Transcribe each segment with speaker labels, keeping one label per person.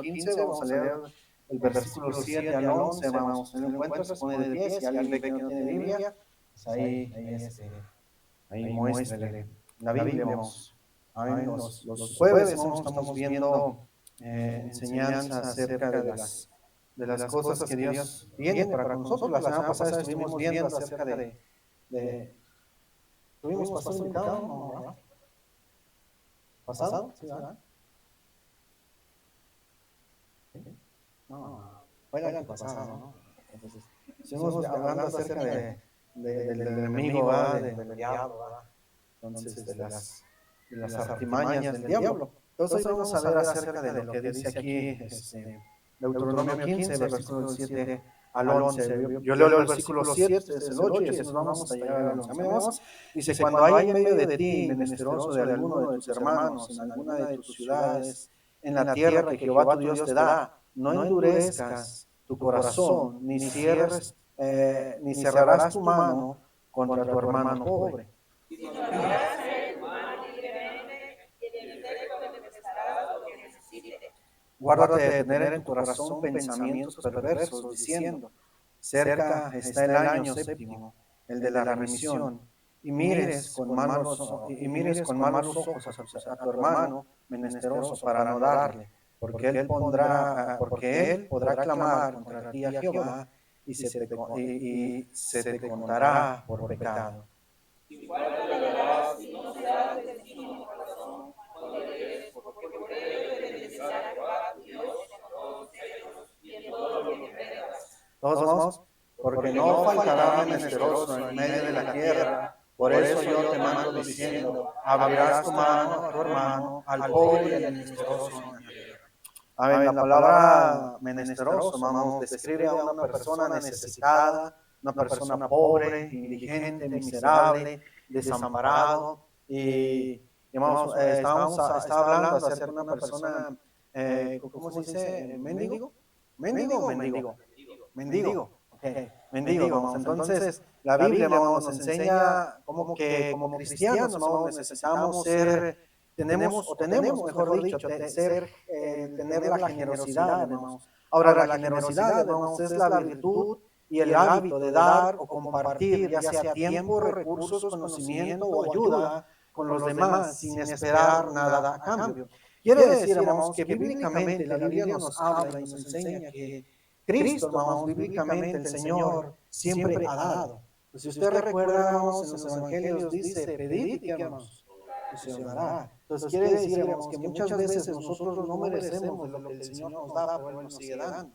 Speaker 1: 15, vamos a leer el versículo 7 al 11, vamos, en el encuentro se pone de pie, si alguien ve que no tiene Biblia, pues ahí muéstrele la Biblia, vamos. Amén. Los jueves estamos viendo enseñanza acerca de las cosas que Dios tiene para nosotros. La semana pasada estuvimos viendo acerca ¿tuvimos pastor invitado? No, ¿verdad? ¿Pasado? Sí, ¿verdad? No, fue el año pasado, ¿no? Entonces, estuvimos hablando acerca del enemigo, del diablo, ¿verdad? Entonces, de las artimañas del diablo. Entonces, hoy vamos a ver acerca de lo que dice aquí Deuteronomio 15, versículo 7 al 11. Yo leo el versículo 7, es el 8, y así nos vamos hasta llegar al 11. Amén. Dice, cuando hay en medio de ti menesteroso de alguno de tus hermanos, en alguna de tus ciudades, en la tierra que Jehová tu Dios te da, no endurezcas tu corazón, ni cierres, ni cerrarás tu mano contra tu hermano pobre. Guárdate de tener en tu corazón pensamientos perversos, diciendo, cerca está el año séptimo, el de la remisión, y mires con malos ojos a tu hermano menesteroso para no darle, porque él podrá clamar contra ti a Jehová y se te contará por pecado. Igual te darás si no seas de destino corazón, cuando lees, porque por él obedecerá a Jehová tu Dios en todos ellos y en todo lo que emprendas. Todos vamos, porque no faltará menesteroso en medio de la tierra. Por eso yo te mando diciendo, abrirás tu mano a tu hermano, al pobre y al menesteroso en la tierra. Amén. La palabra menesteroso, vamos, describe a una persona necesitada, una persona pobre, indigente, miserable, desamparado. Y estaba hablando acerca de una persona, ¿cómo se dice? ¿Mendigo? ¿Mendigo o mendigo? Mendigo. Okay. Mendigo, vamos. Entonces, la Biblia nos enseña como cristianos, vamos, necesitamos tenemos, mejor dicho, tener la generosidad, hermanos. Ahora, la generosidad, hermanos, es la virtud y el hábito de dar o compartir, ya sea tiempo, recursos, conocimiento o ayuda con los demás sin esperar nada a cambio. Quiere decir, hermanos, que bíblicamente la Biblia nos habla y nos enseña que Cristo, hermanos, bíblicamente el Señor siempre ha dado. Pues si usted recuerda, hermanos, en los evangelios dice, pedid y qué, hermanos, y se os dará. Entonces quiere decir, hermanos, que muchas veces nosotros no merecemos de lo que el Señor nos da, pero Él nos sigue dando.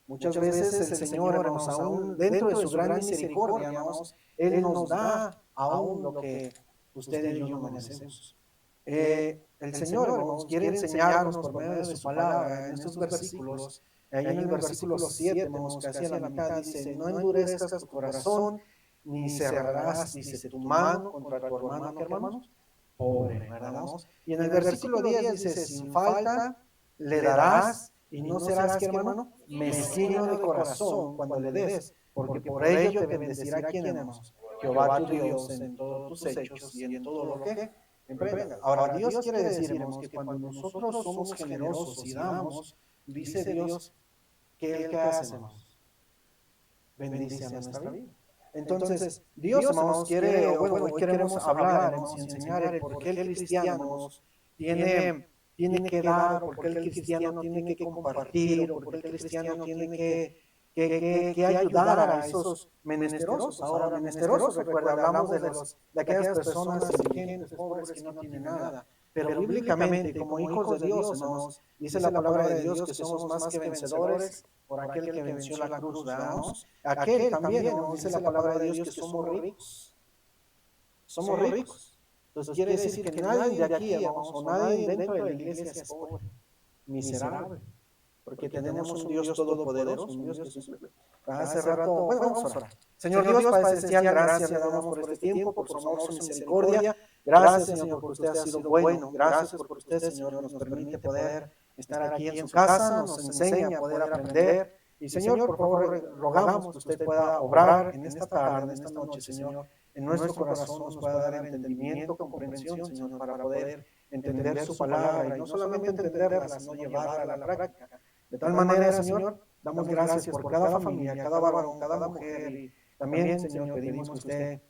Speaker 1: Muchas veces el Señor, hermanos, aún dentro de su gran misericordia, hermanos, Él nos da aún lo que usted y yo no merecemos. El Señor, hermanos, quiere enseñarnos por medio de su palabra en estos versículos. Ahí en el versículo 7, hermanos, casi a la mitad, dice, no endurezcas tu corazón, ni cerrarás, dice, tu mano contra tu hermano, ¿qué, hermanos? Pobre, ¿verdad? Y en el versículo 10 dice, sin falta le darás y no serás, ¿qué, hermano? Mezquino de corazón cuando le des, porque por ello te bendecirá, ¿quién, hermanos? Jehová tu Dios en todos tus hechos y en todo lo que emprendas. Ahora, Dios quiere decir, hermanos, que cuando nosotros somos generosos y damos, dice Dios, ¿qué hacemos? Bendice a nuestra vida. Entonces, Dios, hermanos, quiere, bueno, hoy queremos hablar, hermanos, y enseñar el por qué el cristiano, hermanos, tiene que dar, por qué el cristiano tiene que compartir, o por qué el cristiano tiene que ayudar a esos menesterosos. Ahora, menesterosos, recuerda, hablamos de aquellas personas indigentes, pobres, que no tienen nada. Pero bíblicamente, como hijos de Dios, hermanos, dice la palabra de Dios que somos más que vencedores por aquel que venció la cruz, ¿verdad? Aquel también, nos dice la palabra de Dios que somos ricos. Somos ricos. Entonces quiere decir que nadie de aquí, hermanos, o nadie dentro de la iglesia es pobre, miserable. porque tenemos un Dios todopoderoso, un Dios que suple. Hace rato, bueno, vamos a orar. Señor Dios, Padre Celestial, gracias le damos por este tiempo, por su amor, su misericordia. Gracias, Señor, porque usted ha sido bueno. Gracias porque usted, Señor, nos permite poder estar aquí en su casa, nos enseña a poder aprender. Y Señor, por favor, rogamos que usted pueda obrar en esta tarde, en esta noche, Señor, en nuestro corazón nos pueda dar entendimiento, comprensión, Señor, para poder entender su palabra y no solamente entenderla, sino llevarla a la práctica. De tal manera, Señor, damos gracias por cada familia, cada varón, cada mujer y también, Señor, pedimos que usted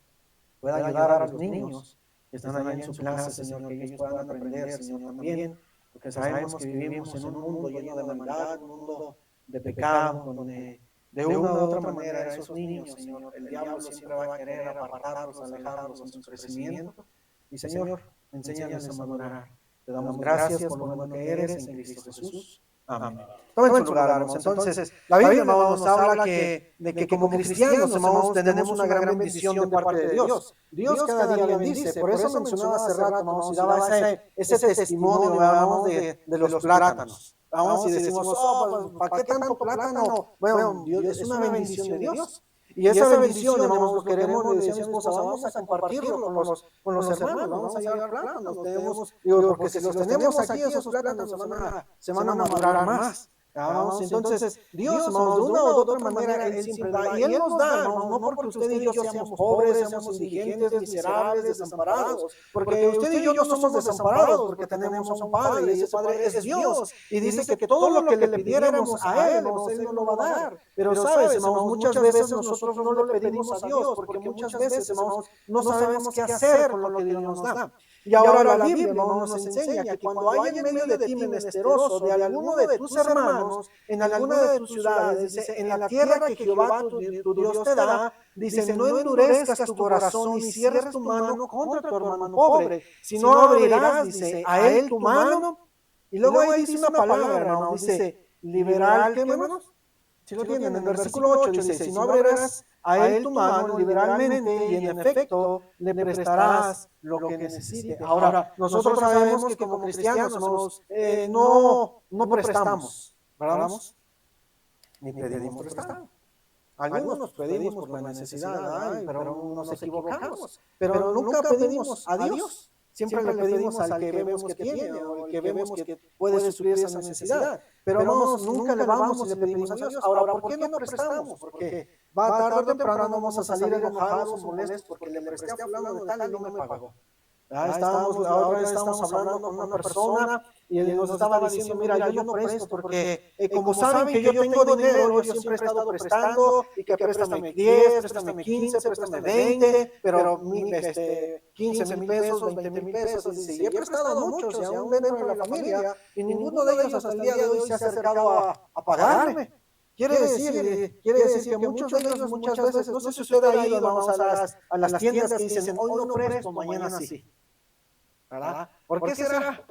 Speaker 1: pueda ayudar a los niños que están allá en su clase, Señor, que ellos puedan aprender, Señor, también, porque sabemos que vivimos en un mundo lleno de maldad, un mundo de pecado, donde de una u otra manera esos niños, Señor, el diablo siempre va a querer apartarlos, alejarlos en su crecimiento. Y Señor, enséñanos a madurar. Te damos gracias por lo bueno que eres en Cristo Jesús. Amén. Tomen su lugar, hermanos. Entonces, la Biblia, hermanos, nos habla de que como cristianos, hermanos, tenemos una gran bendición de parte de Dios. Dios cada día bendice. Por eso mencionaba hace rato, hermanos, y daba ese testimonio, hermanos, de los plátanos. Vamos y decimos, oh, ¿para qué tanto plátano? Bueno, Dios, es una bendición de Dios. Y esa bendición, hermanos, lo queremos, le decía a mi esposa, vamos a compartirlo con los hermanos, vamos a llevar plátanos. Porque si los tenemos aquí, esos plátanos se van a madurar más. Vamos, entonces, Dios, hermanos, de una u otra manera, Él siempre da. Y Él nos da, hermanos, no porque usted y yo seamos pobres, seamos indigentes, miserables, desamparados. Porque usted y yo no somos desamparados, porque tenemos un Padre, y ese Padre es Dios. Y dice que todo lo que le pidiéramos a Él, hermanos, Él nos lo va a dar. Pero sabes, hermanos, muchas veces nosotros no le pedimos a Dios, porque muchas veces, hermanos, no sabemos qué hacer con lo que Dios nos da. Y ahora la Biblia, hermanos, nos enseña que cuando hay en medio de ti menesteroso de alguno de tus hermanos, en alguna de tus ciudades, dice, en la tierra que Jehová tu Dios te da, dice, no endurezcas tu corazón y cierres tu mano contra tu hermano pobre, sino abrirás, dice, a él tu mano. Y luego ahí dice una palabra, hermanos, dice, liberal, ¿qué, hermanos? Si lo tienen, en el versículo 8 dice, si no abrirás a él tu mano liberalmente y en efecto le prestarás lo que necesite. Ahora, nosotros sabemos que como cristianos no prestamos, ¿verdad? Ni pedimos prestado. Algunos pedimos por la necesidad, pero nos equivocamos. Pero nunca pedimos a Dios. Siempre le pedimos al que vemos que tiene o al que vemos que puede suplir esa necesidad. Pero nunca le vamos y le pedimos a Dios. Ahora, ¿por qué no prestamos? Porque tarde o temprano vamos a salir enojados o molestos porque le presté a fulano de tal y no me pagó. Ahora estamos hablando con una persona y él nos estaba diciendo, mira, yo no presto porque como saben que yo tengo dinero, yo siempre he estado prestando y que préstame 10, préstame 15, préstame 20, pero 15,000 pesos, 20,000 pesos. Y he prestado a muchos y aún dentro de la familia y ninguno de ellos hasta el día de hoy se ha acercado a pagarme. Quiere decir que muchos de ellos muchas veces, no sé si usted ha ido, vamos a las tiendas que dicen, hoy no presto, mañana sí. ¿Verdad? ¿Por qué será?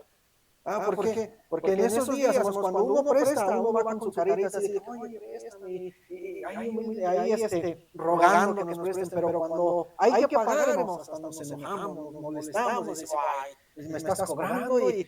Speaker 1: ¿Por qué? Porque en esos días, cuando uno presta, uno va con su carita así de, oye, préstame, y ahí rogando que nos presten, pero cuando hay que pagar, hasta nos enojamos, nos molestamos, decimos, ay, me estás cobrando, y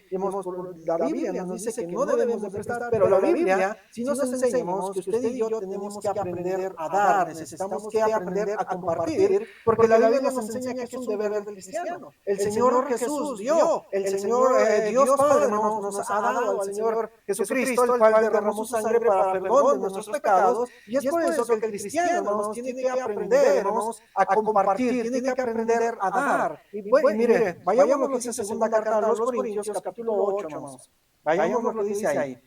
Speaker 1: la Biblia nos dice que no debemos de prestar, pero la Biblia sí nos enseñamos que usted y yo tenemos que aprender a dar, necesitamos que aprender a compartir, porque la Biblia nos enseña que es un deber del cristiano. El Señor Jesús dio, el Señor Dios Padre nos ha dado al Señor Jesucristo, el cual derramó su sangre para perdón de nuestros pecados, y es por eso que el cristiano, hermanos, tiene que aprender, hermanos, a compartir, tiene que aprender a dar. Y mire, vayamos a lo que dice segunda carta a los Corintios, capítulo 8, hermanos. Vayamos a lo que dice ahí.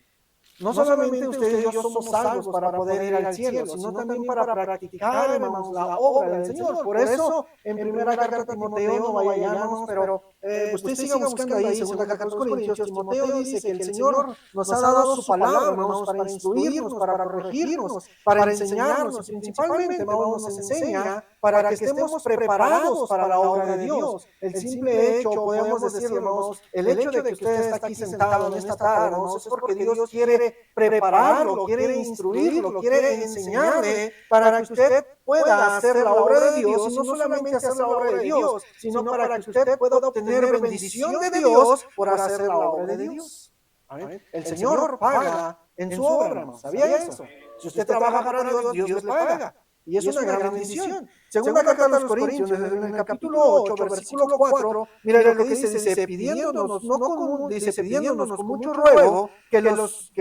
Speaker 1: No solamente usted y yo somos salvos para poder ir al cielo, sino también para practicar, hermanos, la obra del Señor. Por eso, en primera carta a Timoteo, no vaya, hermanos, pero usted siga buscando ahí, segunda carta a los Corintios, Timoteo dice que el Señor nos ha dado su palabra, hermanos, para instruirnos, para corregirnos, para enseñarnos, y principalmente, hermanos, nos enseña para que estemos preparados para la obra de Dios. El simple hecho, podemos decir, hermanos, el hecho de que usted está aquí sentado en esta tarde, hermanos, es porque Dios quiere prepararlo, quiere instruirlo, quiere enseñarle para que usted pueda hacer la obra de Dios, y no solamente hacer la obra de Dios, sino para que usted pueda obtener bendición de Dios por hacer la obra de Dios. El Señor paga en su obra, hermano. ¿Sabía eso? Si usted trabaja para Dios, Dios le paga. Y es una gran bendición. Segunda carta a los Corintios, en el capítulo 8, versículo 4, mira lo que dice, pidiéndonos, no con, dice, pidiéndonos con mucho ruego, hermanos,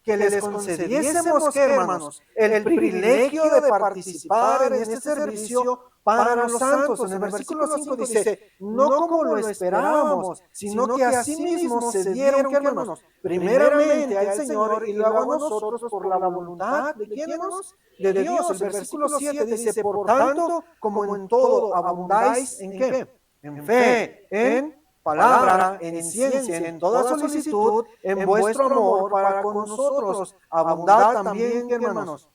Speaker 1: que les concediésemos, ¿qué, hermanos? El privilegio de participar en este servicio para los santos. En el versículo 5 dice, no como lo esperábamos, sino que asimismo se dieron, ¿qué, hermanos? Primeramente al Señor y luego a nosotros por la voluntad de quién, hermanos? De Dios. El versículo 7 dice, por tanto, como en todo abundáis, ¿en qué? En fe, en palabra, en ciencia, en toda solicitud, en vuestro amor para con nosotros. Abundad también, hermanos,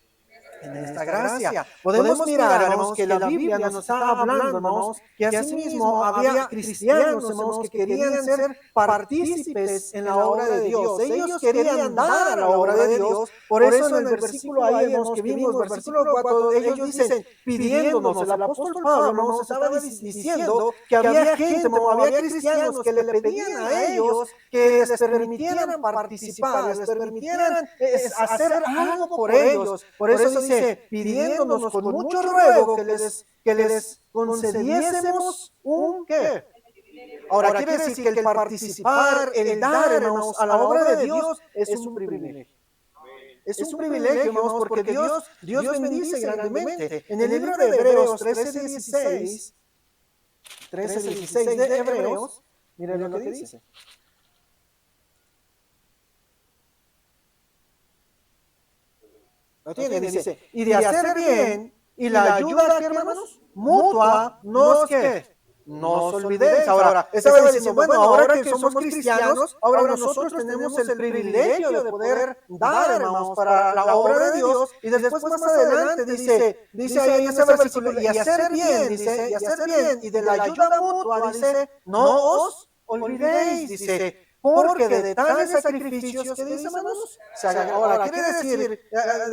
Speaker 1: en esta gracia. Podemos mirar, hermanos, que la Biblia nos está hablando, hermanos, que asimismo había cristianos, hermanos, que querían ser partícipes en la obra de Dios. Ellos querían dar a la obra de Dios. Por eso en el versículo ahí, hermanos, que vimos, versículo 4, ellos dicen, pidiéndonos, el apóstol Pablo, hermanos, estaba diciendo que había gente, hermanos, había cristianos que le pedían a ellos que les permitieran participar, les permitieran hacer algo por ellos. Por eso dice, pidiéndonos con mucho ruego que les concediésemos un ¿qué? Ahora quiere decir que el participar, el dar, hermanos, a la obra de Dios es un privilegio. Es un privilegio, hermanos, porque Dios bendice grandemente. En el libro de Hebreos 13:16 de Hebreos, miren lo que dice. Lo tiene, dice, y de hacer bien, y la ayuda, hermanos, mutua, no es que no os olvidéis. Ahora, estaba diciendo, bueno, ahora que somos cristianos, ahora nosotros tenemos el privilegio de poder dar, hermanos, para la obra de Dios, y después más adelante dice ahí en ese versículo, y hacer bien, dice, y hacer bien, y de la ayuda mutua, dice, no os olvidéis, dice, porque de tales sacrificios, ¿qué dice, hermanos? Ahora, quiere decir,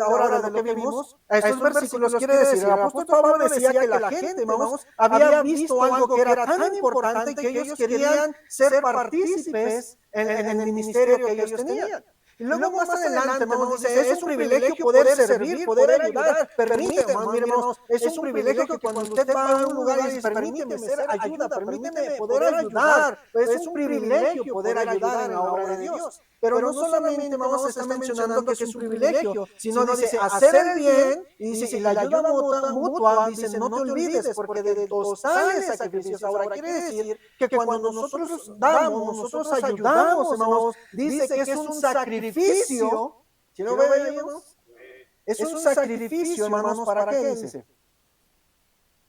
Speaker 1: ahora de lo que vimos, a estos versículos quiere decir, el apóstol Pablo decía que la gente, hermanos, había visto algo que era tan importante que ellos querían ser partícipes en el ministerio que ellos tenían. Y luego más adelante, hermanos, dice, es un privilegio poder servir, poder ayudar. Permíteme, hermanos, es un privilegio que cuando usted va a un lugar y dice, permíteme ser ayuda, permíteme poder ayudar. Es un privilegio poder ayudar en la obra de Dios. Pero no solamente, hermanos, está mencionando que es un privilegio, sino dice, hacer el bien, y dice, y la ayuda mutua, dice, no te olvides, porque de los tales sacrificios, ahora quiere decir que cuando nosotros damos, nosotros ayudamos, hermanos, dice que es un sacrificio, ¿sí lo ven, hermanos? Es un sacrificio, hermanos, ¿para qué dice?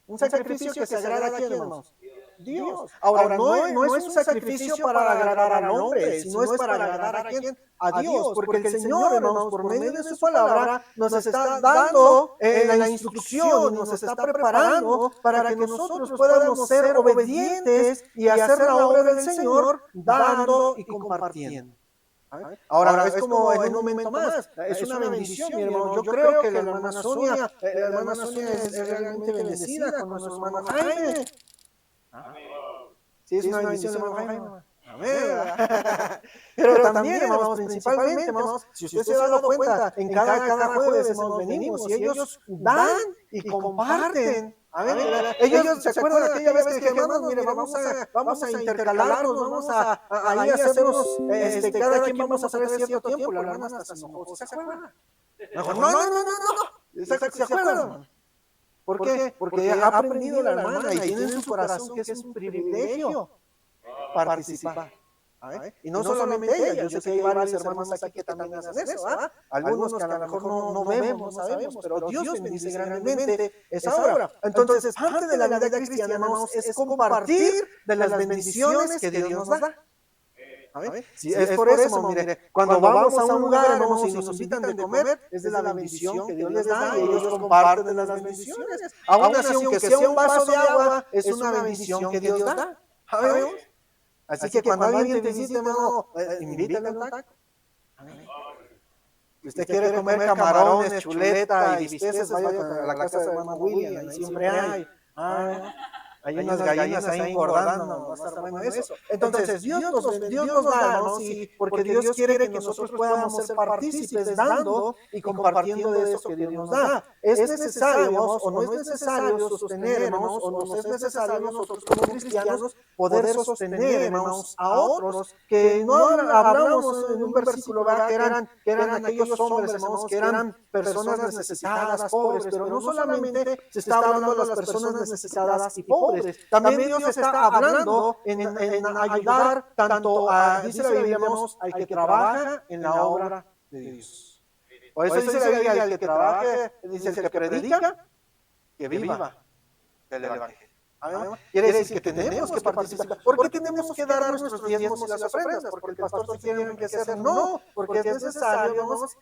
Speaker 1: Un sacrificio que se agrada a quién, hermanos. Dios. Ahora, no es un sacrificio para agradar al hombre, sino es para agradar a quién, a Dios, porque el Señor, hermanos, por medio de su palabra, nos está dando la instrucción, nos está preparando para que nosotros podamos ser obedientes y hacer la obra del Señor, dando y compartiendo. Ahora, es como en un momento más, es una bendición, mi hermano. Yo creo que la hermana Sonia es realmente bendecida con nuestro hermano Jaime. Sí, es una bendición, hermano Jaime. Amén. Pero también, hermanos, principalmente, hermanos, si usted se ha dado cuenta, en cada jueves, hermanos, venimos y ellos dan y comparten. Amén. Ellos se acuerdan aquella vez que hermanos, mire, vamos a intercalarnos, vamos a ahí hacernos, cada quien vamos a hacer cierto tiempo. La hermana hasta se enojó, ¿se acuerdan? No. ¿Se acuerdan? ¿Por qué? Porque ha aprendido la hermana y tiene en su corazón que es un privilegio participar. Y no solamente ella, yo sé que hay varios hermanos aquí que también hacen eso, algunos que a lo mejor no vemos, no sabemos, pero Dios bendice grandemente esa obra. Entonces, parte de la vida cristiana, hermanos, es compartir de las bendiciones que Dios nos da. Sí, es por eso, hermano, mire, cuando vamos a un lugar, hermanos, y nos invitan de comer, es de la bendición que Dios les da y ellos comparten de las bendiciones. Aún así, aunque sea un vaso de agua, es una bendición que Dios da. Así que cuando alguien te visite, hermano, invítale a un taco. Si usted quiere comer camarones, chuleta y bisteces, vaya a la casa de hermano William, ahí siempre hay. hay unas gallinas ahí engordando, no va a estar bueno eso. Entonces, Dios nos da, hermanos, y porque Dios quiere que nosotros podamos ser partícipes dando y compartiendo de eso que Dios nos da. Es necesario, hermanos, o no es necesario sostener, hermanos, o nos es necesario nosotros como cristianos poder sostener, hermanos, a otros que no hablamos en un versículo, ¿verdad? Que eran aquellos hombres, hermanos, que eran personas necesitadas, pobres, pero no solamente se está hablando de las personas necesitadas y pobres, también Dios está hablando en ayudar tanto a, dice la Biblia, hermanos, al que trabaja en la obra de Dios. Por eso dice la Biblia, el que trabaje, dice el que predica, que viva del Evangelio. Quiere decir que tenemos que participar. ¿Por qué tenemos que dar nuestros diezmos y las ofrendas? ¿Porque el pastor se tiene que hacer? No, porque es necesario, hermanos,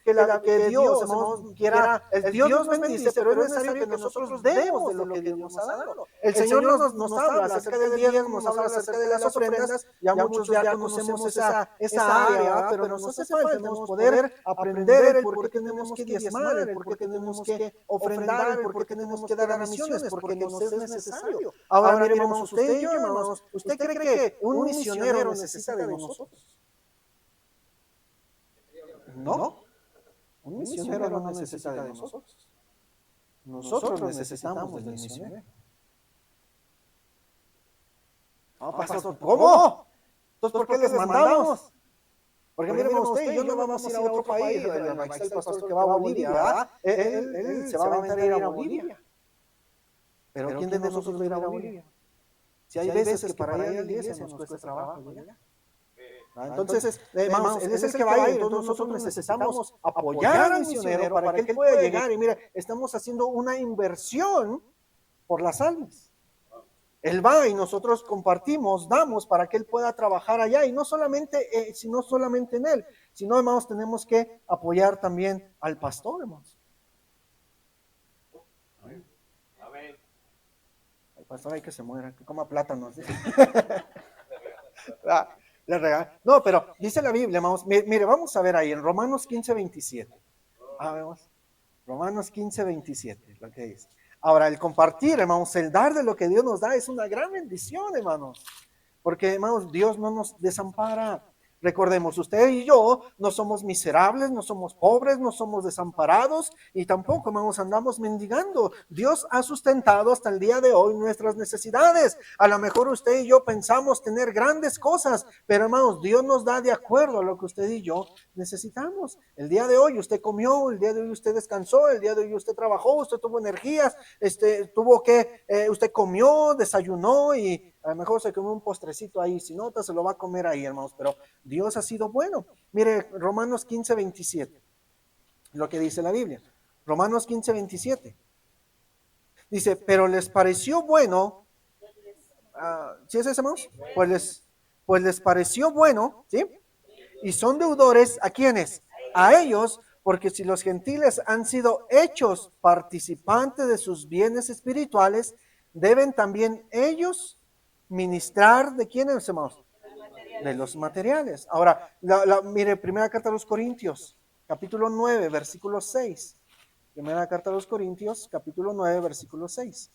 Speaker 1: que Dios, hermanos, quiera, el Dios nos bendice, pero es necesario que nosotros demos de lo que Dios nos ha dado. El Señor nos habla acerca del diezmo, nos habla acerca de las ofrendas, ya muchos ya conocemos esa área, pero nos hace falta, tenemos poder aprender el por qué tenemos que diezmar, el por qué tenemos que ofrendar, el por qué tenemos que dar a misiones, porque nos es necesario. Ahora, mire, hermanos, usted y yo, hermanos, ¿usted cree que un misionero necesita de nosotros? No, un misionero no necesita de nosotros. Nosotros necesitamos del misionero. No, pastor, ¿cómo? Entonces, ¿por qué les mandamos? Porque mire, usted y yo no vamos a ir a otro país. El pastor que va a Bolivia, ¿verdad? Él se va a aventar a ir a Bolivia. Pero ¿quién de nosotros va a ir a Bolivia? Si hay veces que para ir a la iglesia nos cuesta trabajo, ¿verdad? Entonces, hermanos, él es el que va a ir, entonces nosotros necesitamos apoyar al misionero para que él pueda llegar. Y mire, estamos haciendo una inversión por las almas. Él va y nosotros compartimos, damos para que él pueda trabajar allá. Y no solamente en él, sino, hermanos, tenemos que apoyar también al pastor, hermanos. Pastor, hay que se muera, que coma plátanos. No, pero dice la Biblia, hermanos, mire, vamos a ver ahí en Romanos 15:27. Vemos. Romanos 15:27, lo que dice. Ahora, el compartir, hermanos, el dar de lo que Dios nos da es una gran bendición, hermanos. Porque, hermanos, Dios no nos desampara. Recordemos, usted y yo no somos miserables, no somos pobres, no somos desamparados y tampoco, hermanos, andamos mendigando. Dios ha sustentado hasta el día de hoy nuestras necesidades. A lo mejor usted y yo pensamos tener grandes cosas, pero, hermanos, Dios nos da de acuerdo a lo que usted y yo necesitamos. El día de hoy usted comió, el día de hoy usted descansó, el día de hoy usted trabajó, usted tuvo energías, usted comió, desayunó y a lo mejor se comió un postrecito ahí, si no, se lo va a comer ahí, hermanos, pero Dios ha sido bueno. Mire, Romanos 15:27, lo que dice la Biblia. Romanos 15:27. Dice, pero les pareció bueno, ¿sí es eso, hermanos? Pues les pareció bueno, ¿sí? Y son deudores, ¿a quiénes? A ellos, porque si los gentiles han sido hechos participantes de sus bienes espirituales, deben también ellos ministrar, ¿de quiénes, hermanos? De los materiales. Ahora, mire, primera carta a los Corintios, capítulo 9, versículo 6. Primera carta a los Corintios, capítulo 9, versículo 6.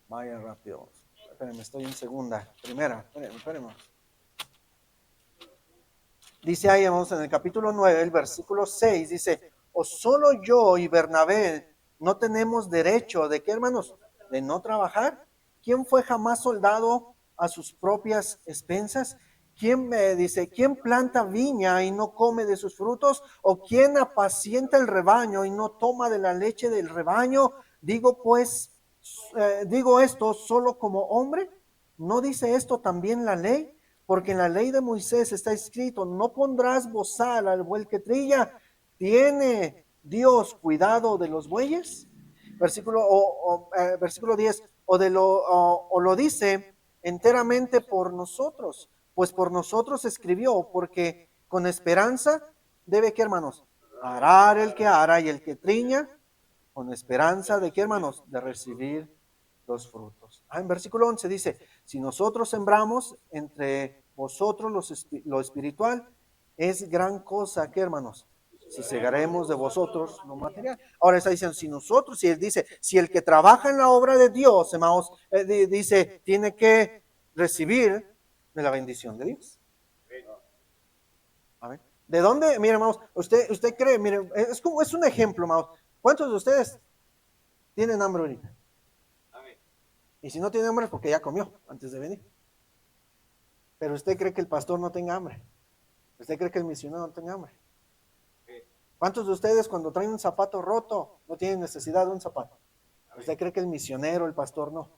Speaker 1: Vaya rápido. Espérenme, estoy en segunda. Primera, espérenme. Dice ahí, vamos en el capítulo 9, el versículo 6, dice, o solo yo y Bernabé no tenemos derecho, ¿de qué, hermanos? De no trabajar. ¿Quién fue jamás soldado a sus propias expensas? ¿Quién dice, quién planta viña y no come de sus frutos? ¿O quién apacienta el rebaño y no toma de la leche del rebaño? Digo esto solo como hombre. ¿No dice esto también la ley? Porque en la ley de Moisés está escrito, no pondrás bozal al buey que trilla. ¿Tiene Dios cuidado de los bueyes? Versículo 10, o lo dice enteramente por nosotros, pues por nosotros escribió, porque con esperanza debe, ¿qué, hermanos? Arar el que ara y el que triña, con esperanza de, ¿qué, hermanos? De recibir los frutos. En versículo 11 dice, si nosotros sembramos entre vosotros lo espiritual, es gran cosa, ¿qué, hermanos? si cegaremos de vosotros lo material. Ahora está diciendo, si nosotros, si él dice, si el que trabaja en la obra de Dios, hermanos, dice, tiene que recibir de la bendición de Dios. A ver, ¿de dónde? Mire, hermanos, usted cree, mire, es un ejemplo, hermanos. ¿Cuántos de ustedes tienen hambre ahorita? Y si no tiene hambre es porque ya comió antes de venir. Pero usted cree que el pastor no tenga hambre. Usted cree que el misionero no tenga hambre. ¿Cuántos de ustedes cuando traen un zapato roto no tienen necesidad de un zapato? ¿Usted cree que el misionero, el pastor no?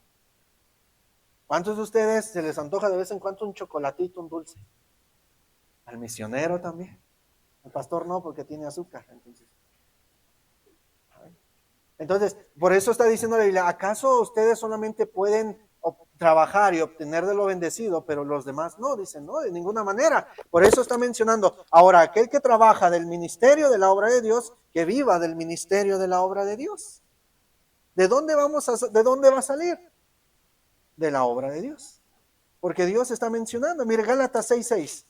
Speaker 1: ¿Cuántos de ustedes se les antoja de vez en cuando un chocolatito, un dulce? Al misionero también. El pastor no, porque tiene azúcar. Entonces, por eso está diciendo la Biblia, ¿acaso ustedes solamente pueden trabajar y obtener de lo bendecido, pero los demás no? Dicen, no, de ninguna manera. Por eso está mencionando, ahora, aquel que trabaja del ministerio de la obra de Dios, que viva del ministerio de la obra de Dios. ¿De dónde va a salir? De la obra de Dios. Porque Dios está mencionando, mire, Gálatas 6:6.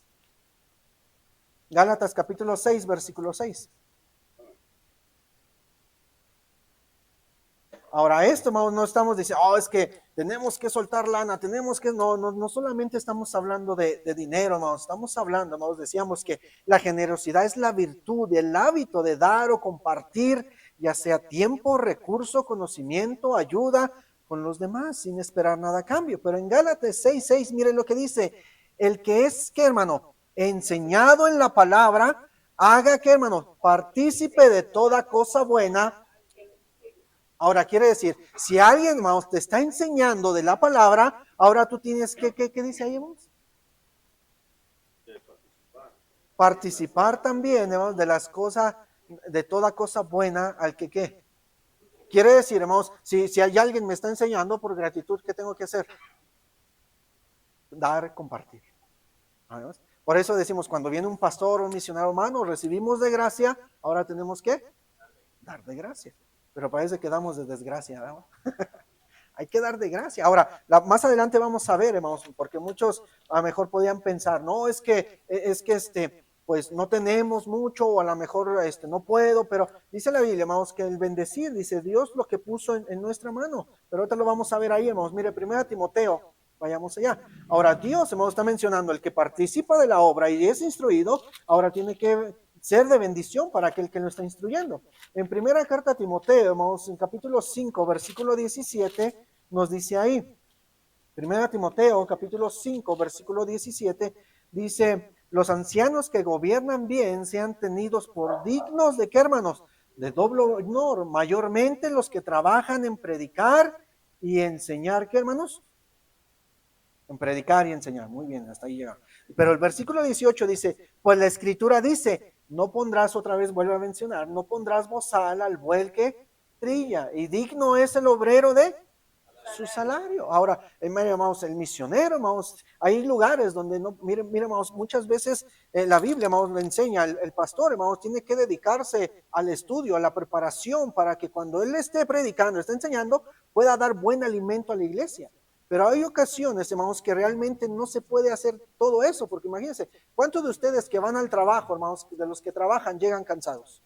Speaker 1: Gálatas capítulo 6, versículo 6. Ahora, esto no estamos diciendo, es que tenemos que soltar lana, tenemos que, no solamente estamos hablando de dinero, hermanos, estamos hablando, hermanos, decíamos que la generosidad es la virtud, el hábito de dar o compartir, ya sea tiempo, recurso, conocimiento, ayuda con los demás, sin esperar nada a cambio. Pero en Gálatas 6:6, miren lo que dice, el que es, ¿qué, hermano? Enseñado en la palabra, haga que, hermano, partícipe de toda cosa buena. Ahora quiere decir, si alguien más te está enseñando de la palabra, ahora tú tienes que, ¿qué dice ahí, hermanos? Participar también, hermanos, de las cosas, de toda cosa buena al que qué. Quiere decir, hermanos, si hay alguien me está enseñando por gratitud, ¿qué tengo que hacer? Dar, compartir. ¿Sabes? Por eso decimos, cuando viene un pastor o un misionero humano, recibimos de gracia, ahora tenemos que dar de gracia. Pero parece que damos de desgracia, ¿no? Hay que dar de gracia. Ahora, más adelante vamos a ver, hermanos, porque muchos a lo mejor podían pensar, no, es que pues no tenemos mucho, o a lo mejor no puedo, pero dice la Biblia, hermanos, que el bendecir, dice Dios lo que puso en nuestra mano. Pero ahorita lo vamos a ver ahí, hermanos. Mire, 1 Timoteo, vayamos allá. Ahora, Dios, hermanos, está mencionando, el que participa de la obra y es instruido, ahora tiene que ser de bendición para aquel que lo está instruyendo. En primera carta a Timoteo, hermanos, en capítulo 5, versículo 17, nos dice ahí, primera Timoteo, capítulo 5, versículo 17, dice, los ancianos que gobiernan bien sean tenidos por dignos de qué, hermanos, de doble honor, mayormente los que trabajan en predicar y enseñar, ¿qué, hermanos? En predicar y enseñar, muy bien, hasta ahí llega. Pero el versículo 18 dice, pues la escritura dice, no pondrás, otra vez vuelve a mencionar, no pondrás bozal al buey que trilla, y digno es el obrero de su salario. Ahora, hermanos, el misionero, hermanos, hay lugares donde no, miren, hermanos, muchas veces la Biblia, hermanos, le enseña, el pastor, hermanos, tiene que dedicarse al estudio, a la preparación, para que cuando él esté predicando, esté enseñando, pueda dar buen alimento a la iglesia. Pero hay ocasiones, hermanos, que realmente no se puede hacer todo eso, porque imagínense, ¿cuántos de ustedes que van al trabajo, hermanos, de los que trabajan, llegan cansados?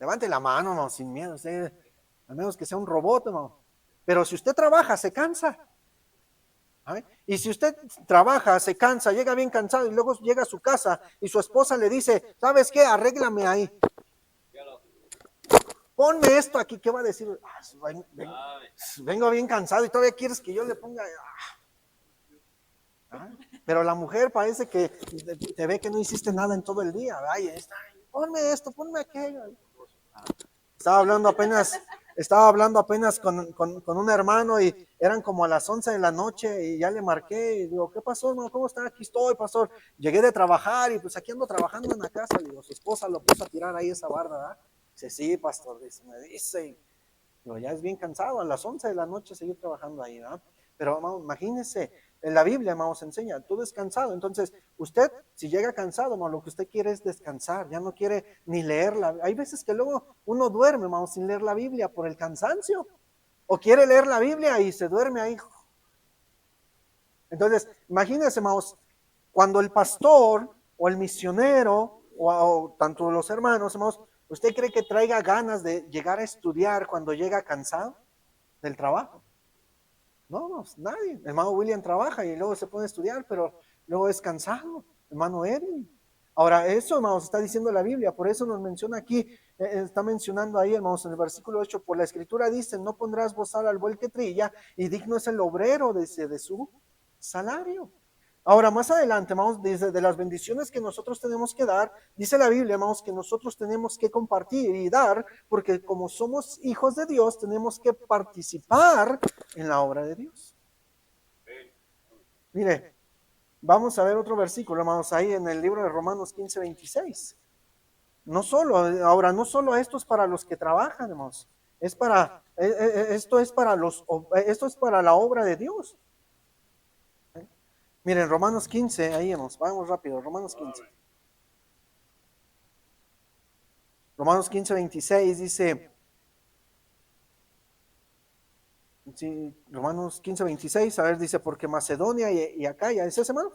Speaker 1: Levante la mano, hermanos, sin miedo, usted, al menos que sea un robot, hermano. Pero si usted trabaja, se cansa. ¿Sabe? Y si usted trabaja, se cansa, llega bien cansado y luego llega a su casa y su esposa le dice, ¿sabes qué? Arréglame ahí. Ponme esto aquí, ¿qué va a decir? Vengo bien cansado y todavía quieres que yo le ponga... Pero la mujer parece que te ve que no hiciste nada en todo el día. Ay, ponme esto, ponme aquello. Estaba hablando apenas con un hermano y eran como a las 11 de la noche y ya le marqué y digo, ¿qué pasó, hermano? ¿Cómo está? Aquí estoy, pastor. Llegué de trabajar y pues aquí ando trabajando en la casa. Digo, su esposa lo puso a tirar ahí esa barda, ¿verdad? Dice, sí, pastor, me dice. Digo, ya es bien cansado, a las 11 de la noche seguir trabajando ahí, ¿verdad? Pero, hermano, imagínense, en la Biblia, hermanos, enseña, tú descansado. Entonces, usted, si llega cansado, hermano, lo que usted quiere es descansar, ya no quiere ni leerla. Hay veces que luego uno duerme, hermano, sin leer la Biblia por el cansancio. O quiere leer la Biblia y se duerme ahí. Entonces, imagínense, hermanos, cuando el pastor o el misionero o tanto los hermanos, hermanos, ¿usted cree que traiga ganas de llegar a estudiar cuando llega cansado del trabajo? No, nadie. El hermano William trabaja y luego se pone a estudiar, pero luego es cansado. Hermano Edwin. Ahora, eso, hermanos, está diciendo la Biblia, por eso nos menciona aquí, está mencionando ahí, hermanos, en el versículo 8, por la escritura dice, no pondrás bozal al buey que trilla, y digno es el obrero de su salario. Ahora, más adelante, hermanos, dice de las bendiciones que nosotros tenemos que dar, dice la Biblia, hermanos, que nosotros tenemos que compartir y dar, porque como somos hijos de Dios, tenemos que participar en la obra de Dios. Mire, vamos a ver otro versículo, hermanos, ahí en el libro de Romanos 15:26. No solo, ahora, no solo esto es para los que trabajan, hermanos, esto es para la obra de Dios. Miren, Romanos 15, ahí vamos rápido, Romanos 15. Romanos 15:26 dice, sí, Romanos 15:26, a ver, dice, porque Macedonia y Acaya, ¿es ese, hermano?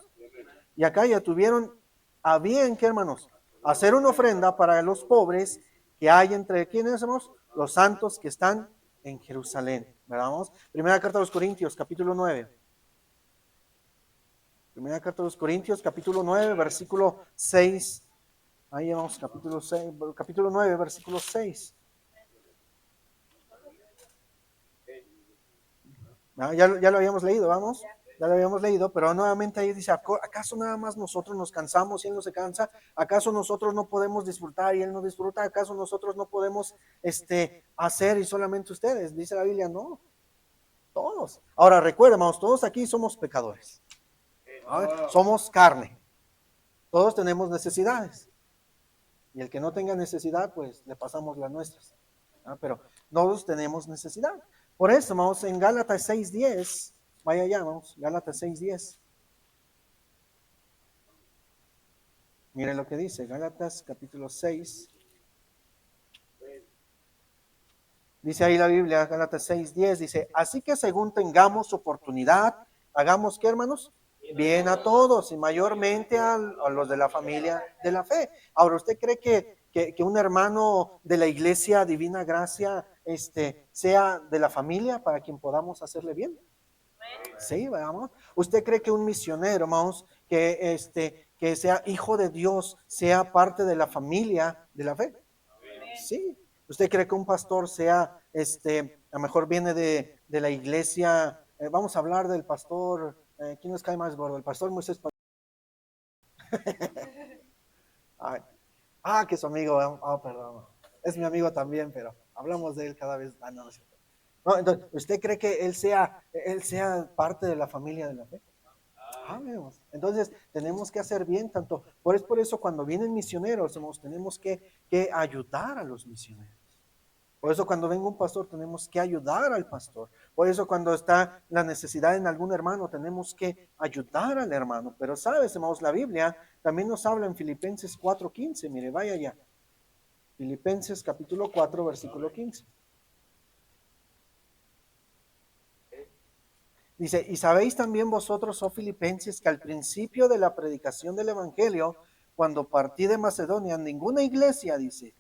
Speaker 1: Y Acaya tuvieron a bien, ¿qué, hermanos? Hacer una ofrenda para los pobres que hay entre, ¿quiénes, hermanos? Los santos que están en Jerusalén, ¿verdad? Vamos, primera carta a los Corintios, capítulo 9. Primera carta a los Corintios, capítulo 9, versículo 6. Ahí vamos, capítulo 9, versículo 6. Ya lo habíamos leído, vamos. Ya lo habíamos leído, pero nuevamente ahí dice, ¿acaso nada más nosotros nos cansamos y Él no se cansa? ¿Acaso nosotros no podemos disfrutar y Él no disfruta? ¿Acaso nosotros no podemos hacer y solamente ustedes? Dice la Biblia, no, todos. Ahora recuerden, hermanos, todos aquí somos pecadores. Somos carne. Todos tenemos necesidades. Y el que no tenga necesidad, pues le pasamos las nuestras. Pero todos tenemos necesidad. Por eso, vamos en Gálatas 6:10. Vaya allá, vamos, Gálatas 6:10. Miren lo que dice, Gálatas capítulo 6. Dice ahí la Biblia, Gálatas 6:10, dice, así que según tengamos oportunidad, hagamos, ¿qué, hermanos? Bien a todos y mayormente a los de la familia de la fe. Ahora, ¿usted cree que un hermano de la iglesia Divina Gracia sea de la familia para quien podamos hacerle bien? Sí, vamos. ¿Usted cree que un misionero, hermanos, que sea hijo de Dios, sea parte de la familia de la fe? Sí. ¿Usted cree que un pastor sea, a lo mejor viene de la iglesia? Vamos a hablar del pastor, ¿quién nos cae más gordo? El pastor Moisés. Que su amigo, perdón. Es mi amigo también, pero hablamos de él cada vez. No, no es cierto. No, entonces, ¿usted cree que él sea parte de la familia de la fe? Vemos. Entonces, tenemos que hacer bien tanto. Por eso cuando vienen misioneros, tenemos que ayudar a los misioneros. Por eso cuando venga un pastor tenemos que ayudar al pastor. Por eso cuando está la necesidad en algún hermano tenemos que ayudar al hermano. Pero sabes, hermanos, la Biblia también nos habla en Filipenses 4:15. Mire, vaya allá. Filipenses capítulo 4, versículo 15. Dice, y sabéis también vosotros, oh filipenses, que al principio de la predicación del Evangelio, cuando partí de Macedonia, ninguna iglesia, dice,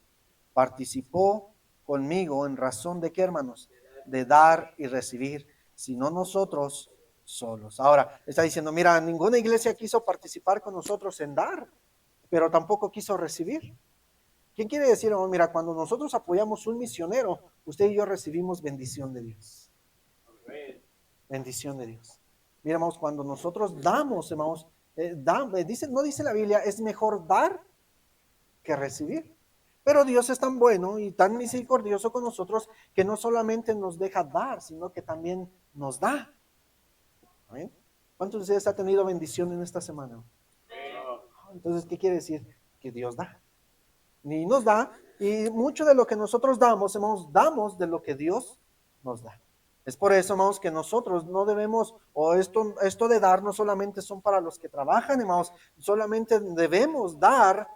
Speaker 1: participó conmigo en razón de qué, hermanos, de dar y recibir, sino nosotros solos. Ahora, está diciendo, mira, ninguna iglesia quiso participar con nosotros en dar, pero tampoco quiso recibir. ¿Quién quiere decir, mira, cuando nosotros apoyamos un misionero, usted y yo recibimos bendición de Dios? Bendición de Dios. Mira, hermanos, cuando nosotros damos, hermanos, no dice la Biblia, es mejor dar que recibir. Pero Dios es tan bueno y tan misericordioso con nosotros que no solamente nos deja dar, sino que también nos da. ¿Amén? ¿Cuántos de ustedes han tenido bendición en esta semana? Entonces, ¿qué quiere decir? Que Dios da. Y nos da, y mucho de lo que nosotros damos, hermanos, damos de lo que Dios nos da. Es por eso, hermanos, que nosotros no debemos, esto de dar no solamente son para los que trabajan, hermanos, solamente debemos dar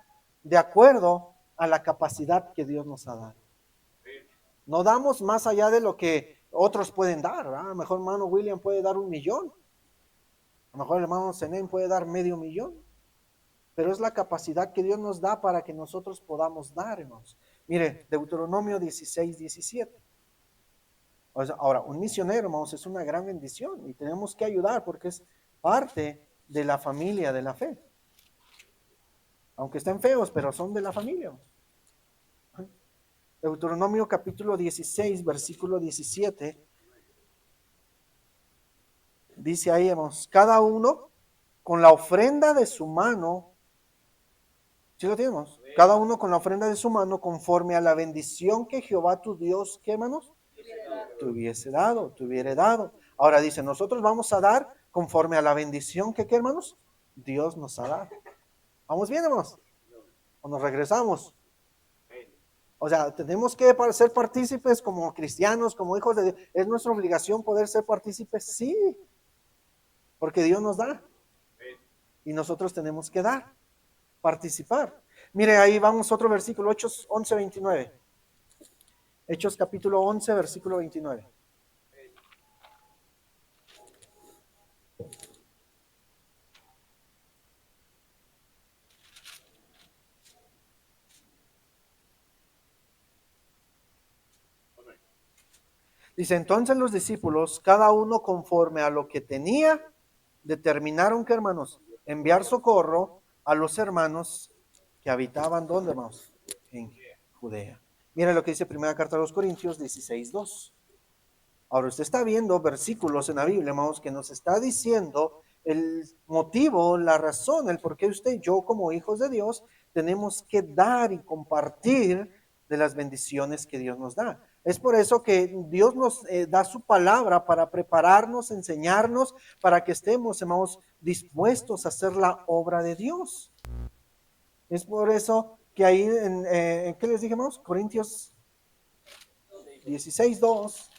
Speaker 1: de acuerdo a la capacidad que Dios nos ha dado. No damos más allá de lo que otros pueden dar, ¿verdad? A lo mejor hermano William puede dar 1 millón, a lo mejor el hermano Zenén puede dar 500,000. pero es la capacidad que Dios nos da para que nosotros podamos dar, hermanos. Mire, Deuteronomio 16, 17. O sea, ahora, un misionero, hermanos, es una gran bendición y tenemos que ayudar porque es parte de la familia de la fe. Aunque estén feos, pero son de la familia. Deuteronomio capítulo 16, versículo 17. Dice ahí, hermanos, cada uno con la ofrenda de su mano. ¿Sí lo tenemos? Cada uno con la ofrenda de su mano conforme a la bendición que Jehová tu Dios, ¿qué, hermanos? Te hubiera dado. Ahora dice, nosotros vamos a dar conforme a la bendición que, ¿qué, hermanos? Dios nos ha dado. ¿Vamos bien, hermanos? ¿O nos regresamos? O sea, tenemos que ser partícipes como cristianos, como hijos de Dios. ¿Es nuestra obligación poder ser partícipes? Sí, porque Dios nos da. Y nosotros tenemos que dar, participar. Mire, ahí vamos otro versículo, Hechos 11, 29. Hechos capítulo 11, versículo 29. Dice, entonces los discípulos, cada uno conforme a lo que tenía, determinaron que, hermanos, enviar socorro a los hermanos que habitaban, ¿dónde, hermanos? En Judea. Mira lo que dice primera carta a los Corintios 16, 2. Ahora usted está viendo versículos en la Biblia, hermanos, que nos está diciendo el motivo, la razón, el por qué usted y yo como hijos de Dios tenemos que dar y compartir de las bendiciones que Dios nos da. Es por eso que Dios nos da su palabra para prepararnos, enseñarnos, para que estemos, hermanos, dispuestos a hacer la obra de Dios. Es por eso que ahí, ¿qué les dijimos? Corintios 16, 2.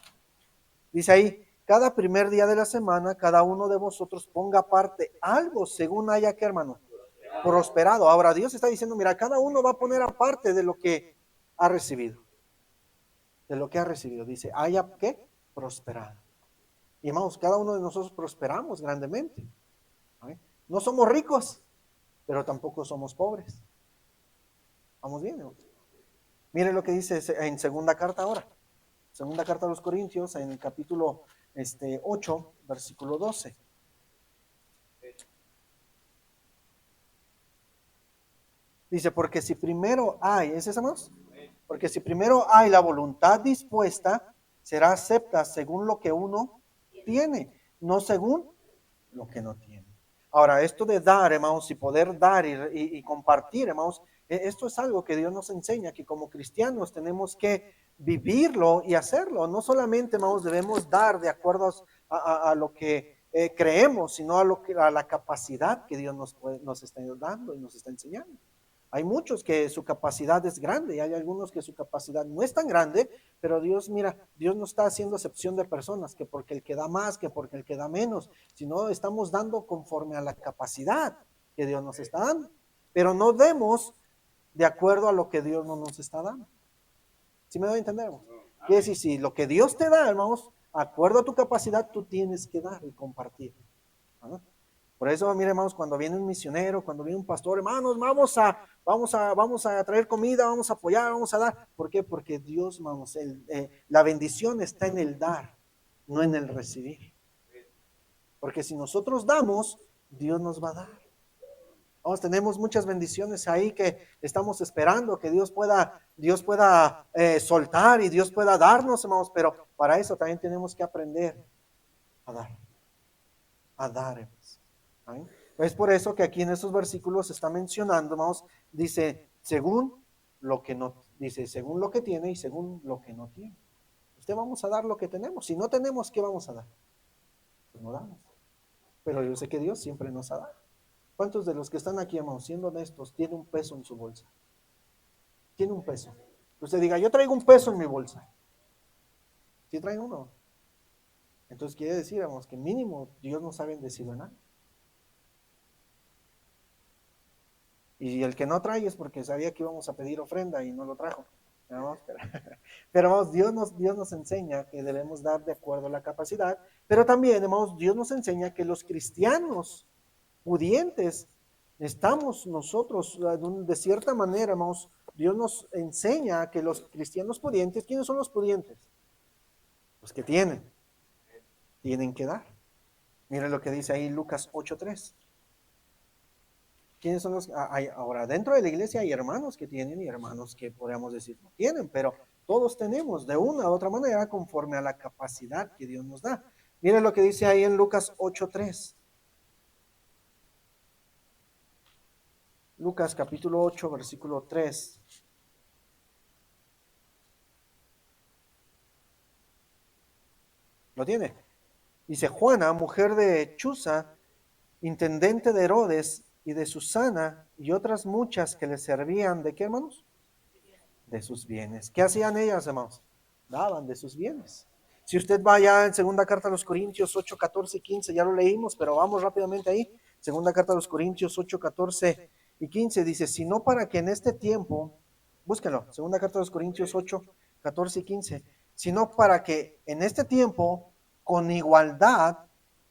Speaker 1: Dice ahí, cada primer día de la semana, cada uno de vosotros ponga aparte algo según haya que, hermano, prosperado. Ahora Dios está diciendo, mira, cada uno va a poner aparte de lo que ha recibido. De lo que ha recibido. Dice, haya que prosperado. Y hermanos, cada uno de nosotros prosperamos grandemente. No somos ricos, pero tampoco somos pobres. Vamos bien, ¿no? Miren lo que dice en segunda carta ahora. Segunda carta a los Corintios, en el capítulo 8, versículo 12. Dice, porque si primero hay, ¿es eso más? Porque si primero hay la voluntad dispuesta, será acepta según lo que uno tiene, no según lo que no tiene. Ahora, esto de dar, hermanos, y poder dar y compartir, hermanos, esto es algo que Dios nos enseña, que como cristianos tenemos que vivirlo y hacerlo. No solamente, hermanos, debemos dar de acuerdo a lo que creemos, sino a la capacidad que Dios nos está dando y nos está enseñando. Hay muchos que su capacidad es grande y hay algunos que su capacidad no es tan grande, pero Dios, mira, Dios no está haciendo excepción de personas, que porque el que da más, que porque el que da menos, sino estamos dando conforme a la capacidad que Dios nos está dando, pero no demos de acuerdo a lo que Dios no nos está dando. ¿Sí me doy a entender? Quiere decir, si lo que Dios te da, hermanos, acuerdo a tu capacidad, tú tienes que dar y compartir. ¿No? Por eso, mire, hermanos, cuando viene un misionero, cuando viene un pastor, hermanos, vamos a traer comida, vamos a apoyar, vamos a dar. ¿Por qué? Porque Dios, hermanos, la bendición está en el dar, no en el recibir. Porque si nosotros damos, Dios nos va a dar. Vamos, tenemos muchas bendiciones ahí que estamos esperando que Dios pueda soltar y Dios pueda darnos, hermanos, pero para eso también tenemos que aprender a dar, hermanos. Es por eso que aquí en estos versículos se está mencionando, vamos, dice, según lo que no, dice, según lo que tiene y según lo que no tiene. Usted vamos a dar lo que tenemos. Si no tenemos, ¿qué vamos a dar? Pues no damos. Pero yo sé que Dios siempre nos ha dado. ¿Cuántos de los que están aquí, hermanos, siendo honestos, tiene un peso en su bolsa? Tiene un peso. Usted diga, yo traigo un peso en mi bolsa. ¿Sí trae uno? Entonces quiere decir, hermanos, que mínimo Dios nos ha bendecido en algo. Y el que no trae es porque sabía que íbamos a pedir ofrenda y no lo trajo. Pero hermanos, Dios nos enseña que debemos dar de acuerdo a la capacidad, pero también, hermanos, Dios nos enseña que los cristianos pudientes Estamos nosotros, de cierta manera, hermanos, Dios nos enseña que los cristianos pudientes, ¿quiénes son los pudientes? Los que tienen que dar. Miren lo que dice ahí Lucas 8:3. ¿Quiénes son los? Ahora, dentro de la iglesia hay hermanos que tienen y hermanos que podríamos decir no tienen, pero todos tenemos de una u otra manera conforme a la capacidad que Dios nos da. Miren lo que dice ahí en Lucas 8:3. Lucas capítulo 8, versículo 3. ¿Lo tiene? Dice, Juana, mujer de Chuza, intendente de Herodes, y de Susana, y otras muchas que le servían, ¿de qué, hermanos? De sus bienes. ¿Qué hacían ellas, hermanos? Daban de sus bienes. Si usted va ya en segunda carta a los Corintios 8, 14 y 15, ya lo leímos, pero vamos rápidamente ahí. Segunda carta a los Corintios 8, 14 y 15 dice, sino para que en este tiempo, búsquenlo, segunda carta a los Corintios 8, 14 y 15, sino para que en este tiempo, con igualdad,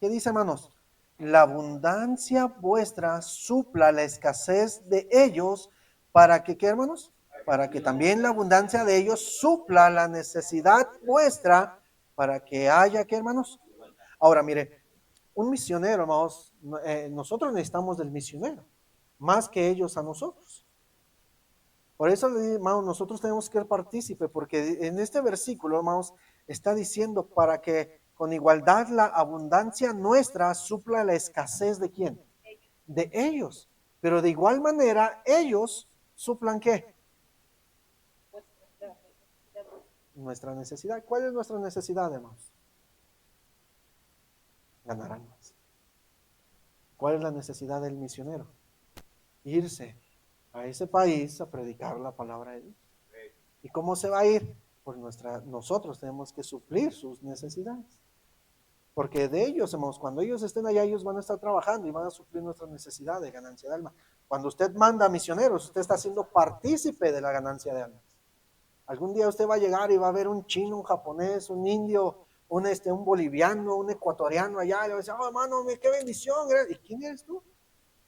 Speaker 1: ¿qué dice, hermanos? La abundancia vuestra supla la escasez de ellos, para que, ¿qué, hermanos? Para que también la abundancia de ellos supla la necesidad vuestra, para que haya, ¿qué, hermanos? Ahora, mire, un misionero, hermanos, nosotros necesitamos del misionero, más que ellos a nosotros. Por eso, hermanos, nosotros tenemos que ser partícipe, porque en este versículo, hermanos, está diciendo para que con igualdad la abundancia nuestra supla la escasez de quién? De ellos. Pero de igual manera, ellos suplan ¿qué? Nuestra necesidad. ¿Cuál es nuestra necesidad, hermanos? Ganar almas. ¿Cuál es la necesidad del misionero? Irse a ese país a predicar la palabra de Dios. ¿Y cómo se va a ir? Pues nosotros tenemos que suplir sus necesidades. Porque de ellos, hermanos, cuando ellos estén allá, ellos van a estar trabajando y van a suplir nuestra necesidad de ganancia de alma. Cuando usted manda a misioneros, usted está siendo partícipe de la ganancia de almas. Algún día usted va a llegar y va a ver un chino, un japonés, un indio, un boliviano, un ecuatoriano allá, y le va a decir, oh, hermano, qué bendición. ¿Y quién eres tú?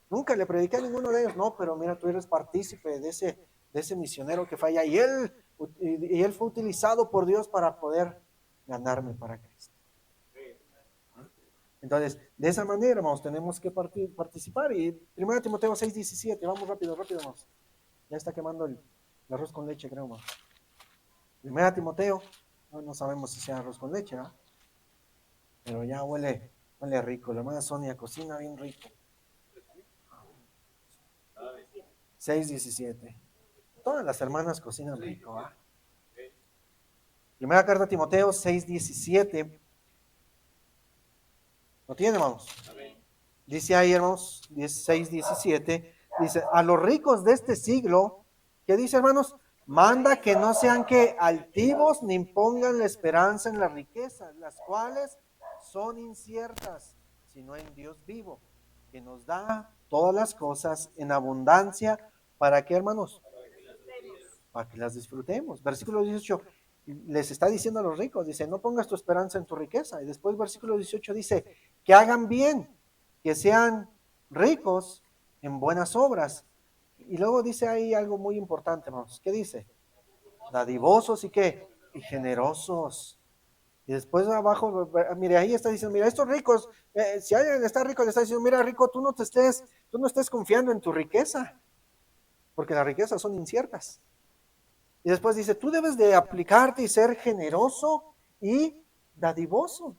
Speaker 1: Nunca le prediqué a ninguno de ellos. No, pero mira, tú eres partícipe de ese misionero que fue allá. Y él fue utilizado por Dios para poder ganarme para Cristo. Entonces, de esa manera, hermanos, tenemos que participar. Y 1 Timoteo 6:17, vamos rápido, hermanos. Ya está quemando el arroz con leche, creo, hermanos. 1 Timoteo, no sabemos si sea arroz con leche, ¿no? Pero ya huele rico. La hermana Sonia cocina bien rico. 6:17. Todas las hermanas cocinan rico, ¿ah? Primera carta a Timoteo 6:17. ¿Lo tiene, hermanos? Dice ahí, hermanos, 6:17. Dice, a los ricos de este siglo, ¿qué dice, hermanos? Manda que no sean que altivos ni pongan la esperanza en las riquezas, las cuales son inciertas, sino en Dios vivo, que nos da todas las cosas en abundancia. ¿Para qué, hermanos? Para que las disfrutemos. Versículo 18 les está diciendo a los ricos, dice, no pongas tu esperanza en tu riqueza. Y después versículo 18 dice, que hagan bien, que sean ricos en buenas obras. Y luego dice ahí algo muy importante, hermanos. ¿Qué dice? Dadivosos y qué? Y generosos. Y después abajo, mire, ahí está diciendo, mira, estos ricos, si alguien está rico, le está diciendo, mira, rico, tú no estés confiando en tu riqueza, porque las riquezas son inciertas. Y después dice, tú debes de aplicarte y ser generoso y dadivoso.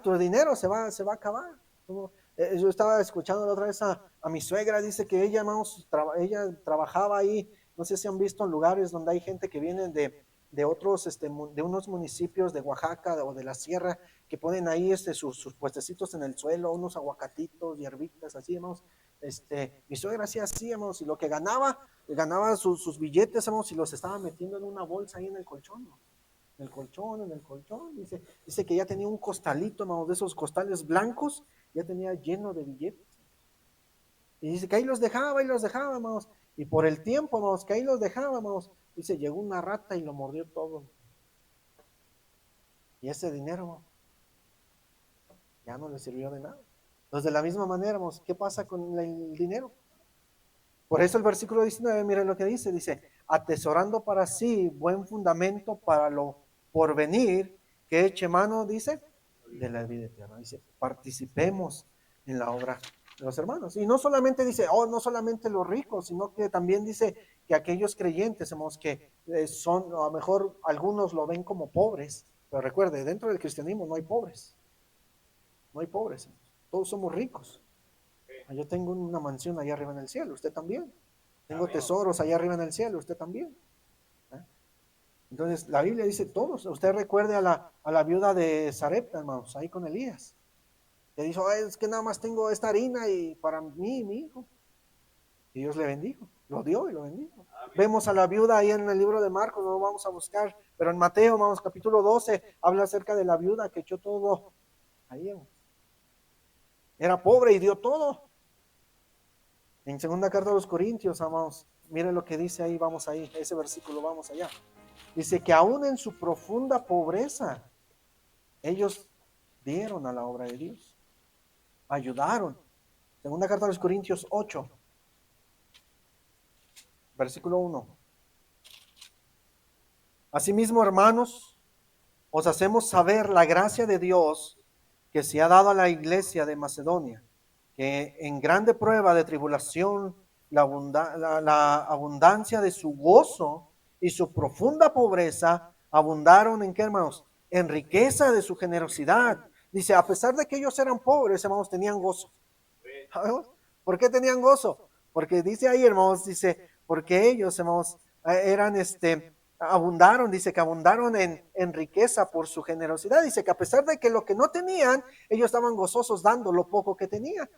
Speaker 1: Tu dinero se va a acabar. Yo estaba escuchando la otra vez a mi suegra, dice que ella, hermanos, ella trabajaba ahí, no sé si han visto en lugares donde hay gente que viene de otros, de unos municipios de Oaxaca o de la sierra, que ponen ahí sus puestecitos en el suelo, unos aguacatitos, hierbitas, así, hermanos. Mi suegra hacía así, hermanos, y lo que ganaba sus billetes, hermanos, y los estaba metiendo en una bolsa ahí en el colchón, ¿no? En el colchón. Dice que ya tenía un costalito, hermanos, de esos costales blancos, ya tenía lleno de billetes. Y dice que ahí los dejaba, hermanos. Y por el tiempo, hermanos, que ahí los dejaba, hermanos, dice, llegó una rata y lo mordió todo. Y ese dinero ya no le sirvió de nada. Entonces, de la misma manera, hermanos, ¿qué pasa con el dinero? Por eso el versículo 19, miren lo que dice, atesorando para sí buen fundamento para lo porvenir, que eche mano, dice, de la vida eterna. Dice, participemos en la obra de los hermanos. Y no solamente dice, no solamente los ricos, sino que también dice que aquellos creyentes, hermanos, que son, a lo mejor algunos lo ven como pobres, pero recuerde, dentro del cristianismo no hay pobres, no hay pobres, hermanos. Todos somos ricos. Yo tengo una mansión allá arriba en el cielo, usted también. Tengo tesoros allá arriba en el cielo, usted también. ¿Eh? Entonces, la Biblia dice todos. Usted recuerde a la viuda de Sarepta, hermanos, ahí con Elías. Que dijo, es que nada más tengo esta harina y para mí y mi hijo. Y Dios le bendijo, lo dio y lo bendijo. Vemos a la viuda ahí en el libro de Marcos, no lo vamos a buscar, pero en Mateo, vamos, capítulo 12, habla acerca de la viuda que echó todo ahí. Era pobre y dio todo. En segunda carta de los Corintios, amados, miren lo que dice ahí, vamos ahí, ese versículo, vamos allá. Dice que aún en su profunda pobreza, ellos dieron a la obra de Dios, ayudaron. Segunda carta de los Corintios 8, versículo 1. Asimismo, hermanos, os hacemos saber la gracia de Dios que se ha dado a la iglesia de Macedonia, que en grande prueba de tribulación, la abundancia de su gozo y su profunda pobreza abundaron en qué, hermanos, en riqueza de su generosidad. Dice, a pesar de que ellos eran pobres, hermanos, tenían gozo. ¿Sabemos? ¿Por qué tenían gozo? Porque dice ahí, hermanos, dice, porque ellos, hermanos, eran abundaron, dice que abundaron en riqueza por su generosidad. Dice que a pesar de que lo que no tenían, ellos estaban gozosos dando lo poco que tenían.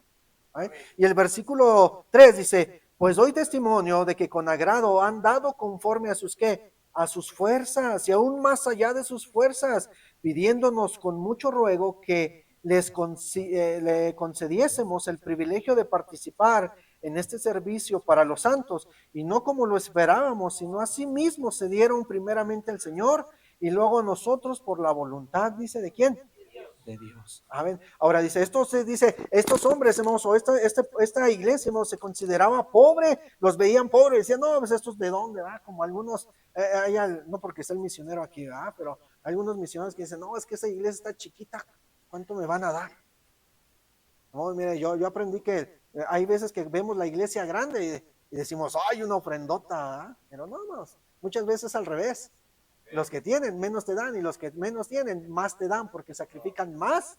Speaker 1: ¿Eh? Y el versículo 3 dice, pues doy testimonio de que con agrado han dado conforme a sus ¿qué? A sus fuerzas y aún más allá de sus fuerzas, pidiéndonos con mucho ruego que le concediésemos el privilegio de participar en este servicio para los santos, y no como lo esperábamos, sino así mismo se dieron primeramente el Señor y luego nosotros por la voluntad, dice, ¿de quién? De Dios. Amén. Ahora dice, estos hombres, hermanos, o esta iglesia, hermanos, se consideraba pobre, los veían pobres, decían, no, pues estos de dónde, va, como algunos, no porque está el misionero aquí, ¿verdad? Pero hay algunos misioneros que dicen, no, es que esa iglesia está chiquita, ¿cuánto me van a dar? No, mire, yo aprendí que hay veces que vemos la iglesia grande y decimos, ay, una ofrendota, ¿eh? Pero no, muchas veces al revés. Los que tienen menos te dan y los que menos tienen más te dan porque sacrifican más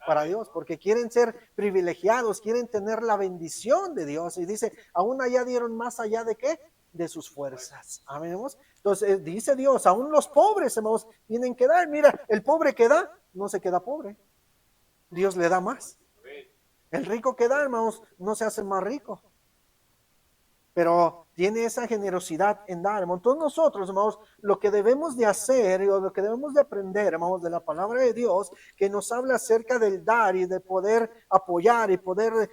Speaker 1: para Dios, porque quieren ser privilegiados, quieren tener la bendición de Dios. Y dice, aún allá dieron más allá de qué? De sus fuerzas. Amén. Entonces dice Dios, aún los pobres, hermanos, tienen que dar. Mira, el pobre que da, no se queda pobre. Dios le da más. El rico que da, hermanos, no se hace más rico, pero tiene esa generosidad en dar, hermanos. Entonces nosotros, hermanos, lo que debemos de hacer, o lo que debemos de aprender, hermanos, de la palabra de Dios, que nos habla acerca del dar y de poder apoyar y poder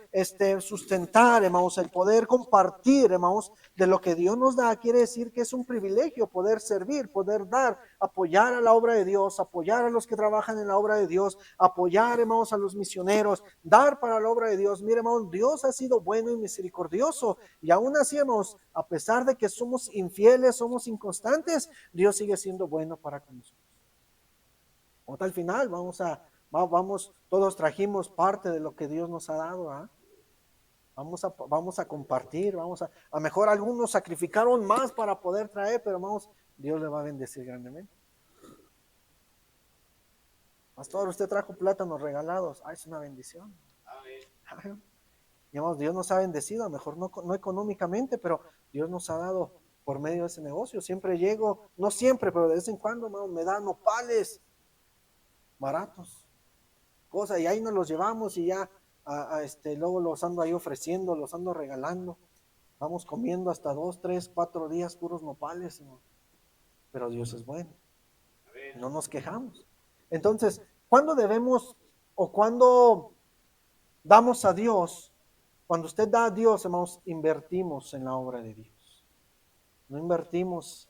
Speaker 1: sustentar, hermanos, el poder compartir, hermanos, de lo que Dios nos da, quiere decir que es un privilegio poder servir, poder dar, apoyar a la obra de Dios, apoyar a los que trabajan en la obra de Dios, apoyar, hermanos, a los misioneros, dar para la obra de Dios. Mire, hermanos, Dios ha sido bueno y misericordioso, y aún así, hermanos, a pesar de que somos infieles, somos inconstantes, Dios sigue siendo bueno para con nosotros. Hasta el final vamos, todos trajimos parte de lo que Dios nos ha dado, ¿eh? Vamos a compartir, a mejor algunos sacrificaron más para poder traer, pero vamos, Dios le va a bendecir grandemente. Pastor, usted trajo plátanos regalados, es una bendición. Amén. Digamos, Dios nos ha bendecido, a lo mejor no económicamente, pero Dios nos ha dado por medio de ese negocio. Siempre llego, no siempre, pero de vez en cuando, hermano, me dan nopales baratos, cosas, y ahí nos los llevamos y ya luego los ando ahí ofreciendo, los ando regalando. Vamos comiendo hasta 2, 3, 4 días puros nopales, hermano. Pero Dios es bueno. No nos quejamos. Entonces, ¿cuándo debemos o cuándo damos a Dios? Cuando usted da a Dios, hermanos, invertimos en la obra de Dios. No invertimos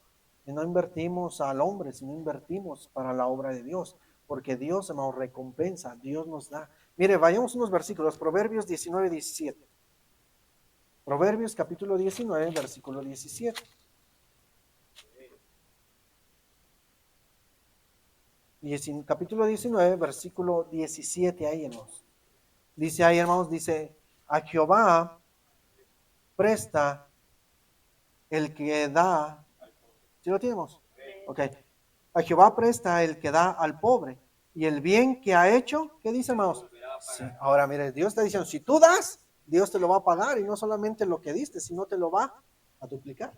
Speaker 1: al hombre, sino invertimos para la obra de Dios. Porque Dios, hermanos, recompensa, Dios nos da. Mire, vayamos unos versículos, Proverbios 19, 17. Proverbios capítulo 19, versículo 17. Capítulo 19, versículo 17, ahí hermanos. Dice ahí hermanos, dice, a Jehová presta el que da. ¿Sí lo tenemos? Ok. A Jehová presta el que da al pobre. Y el bien que ha hecho, ¿qué dice hermanos? Sí. Ahora mire, Dios está diciendo, si tú das, Dios te lo va a pagar. Y no solamente lo que diste, sino te lo va a duplicar.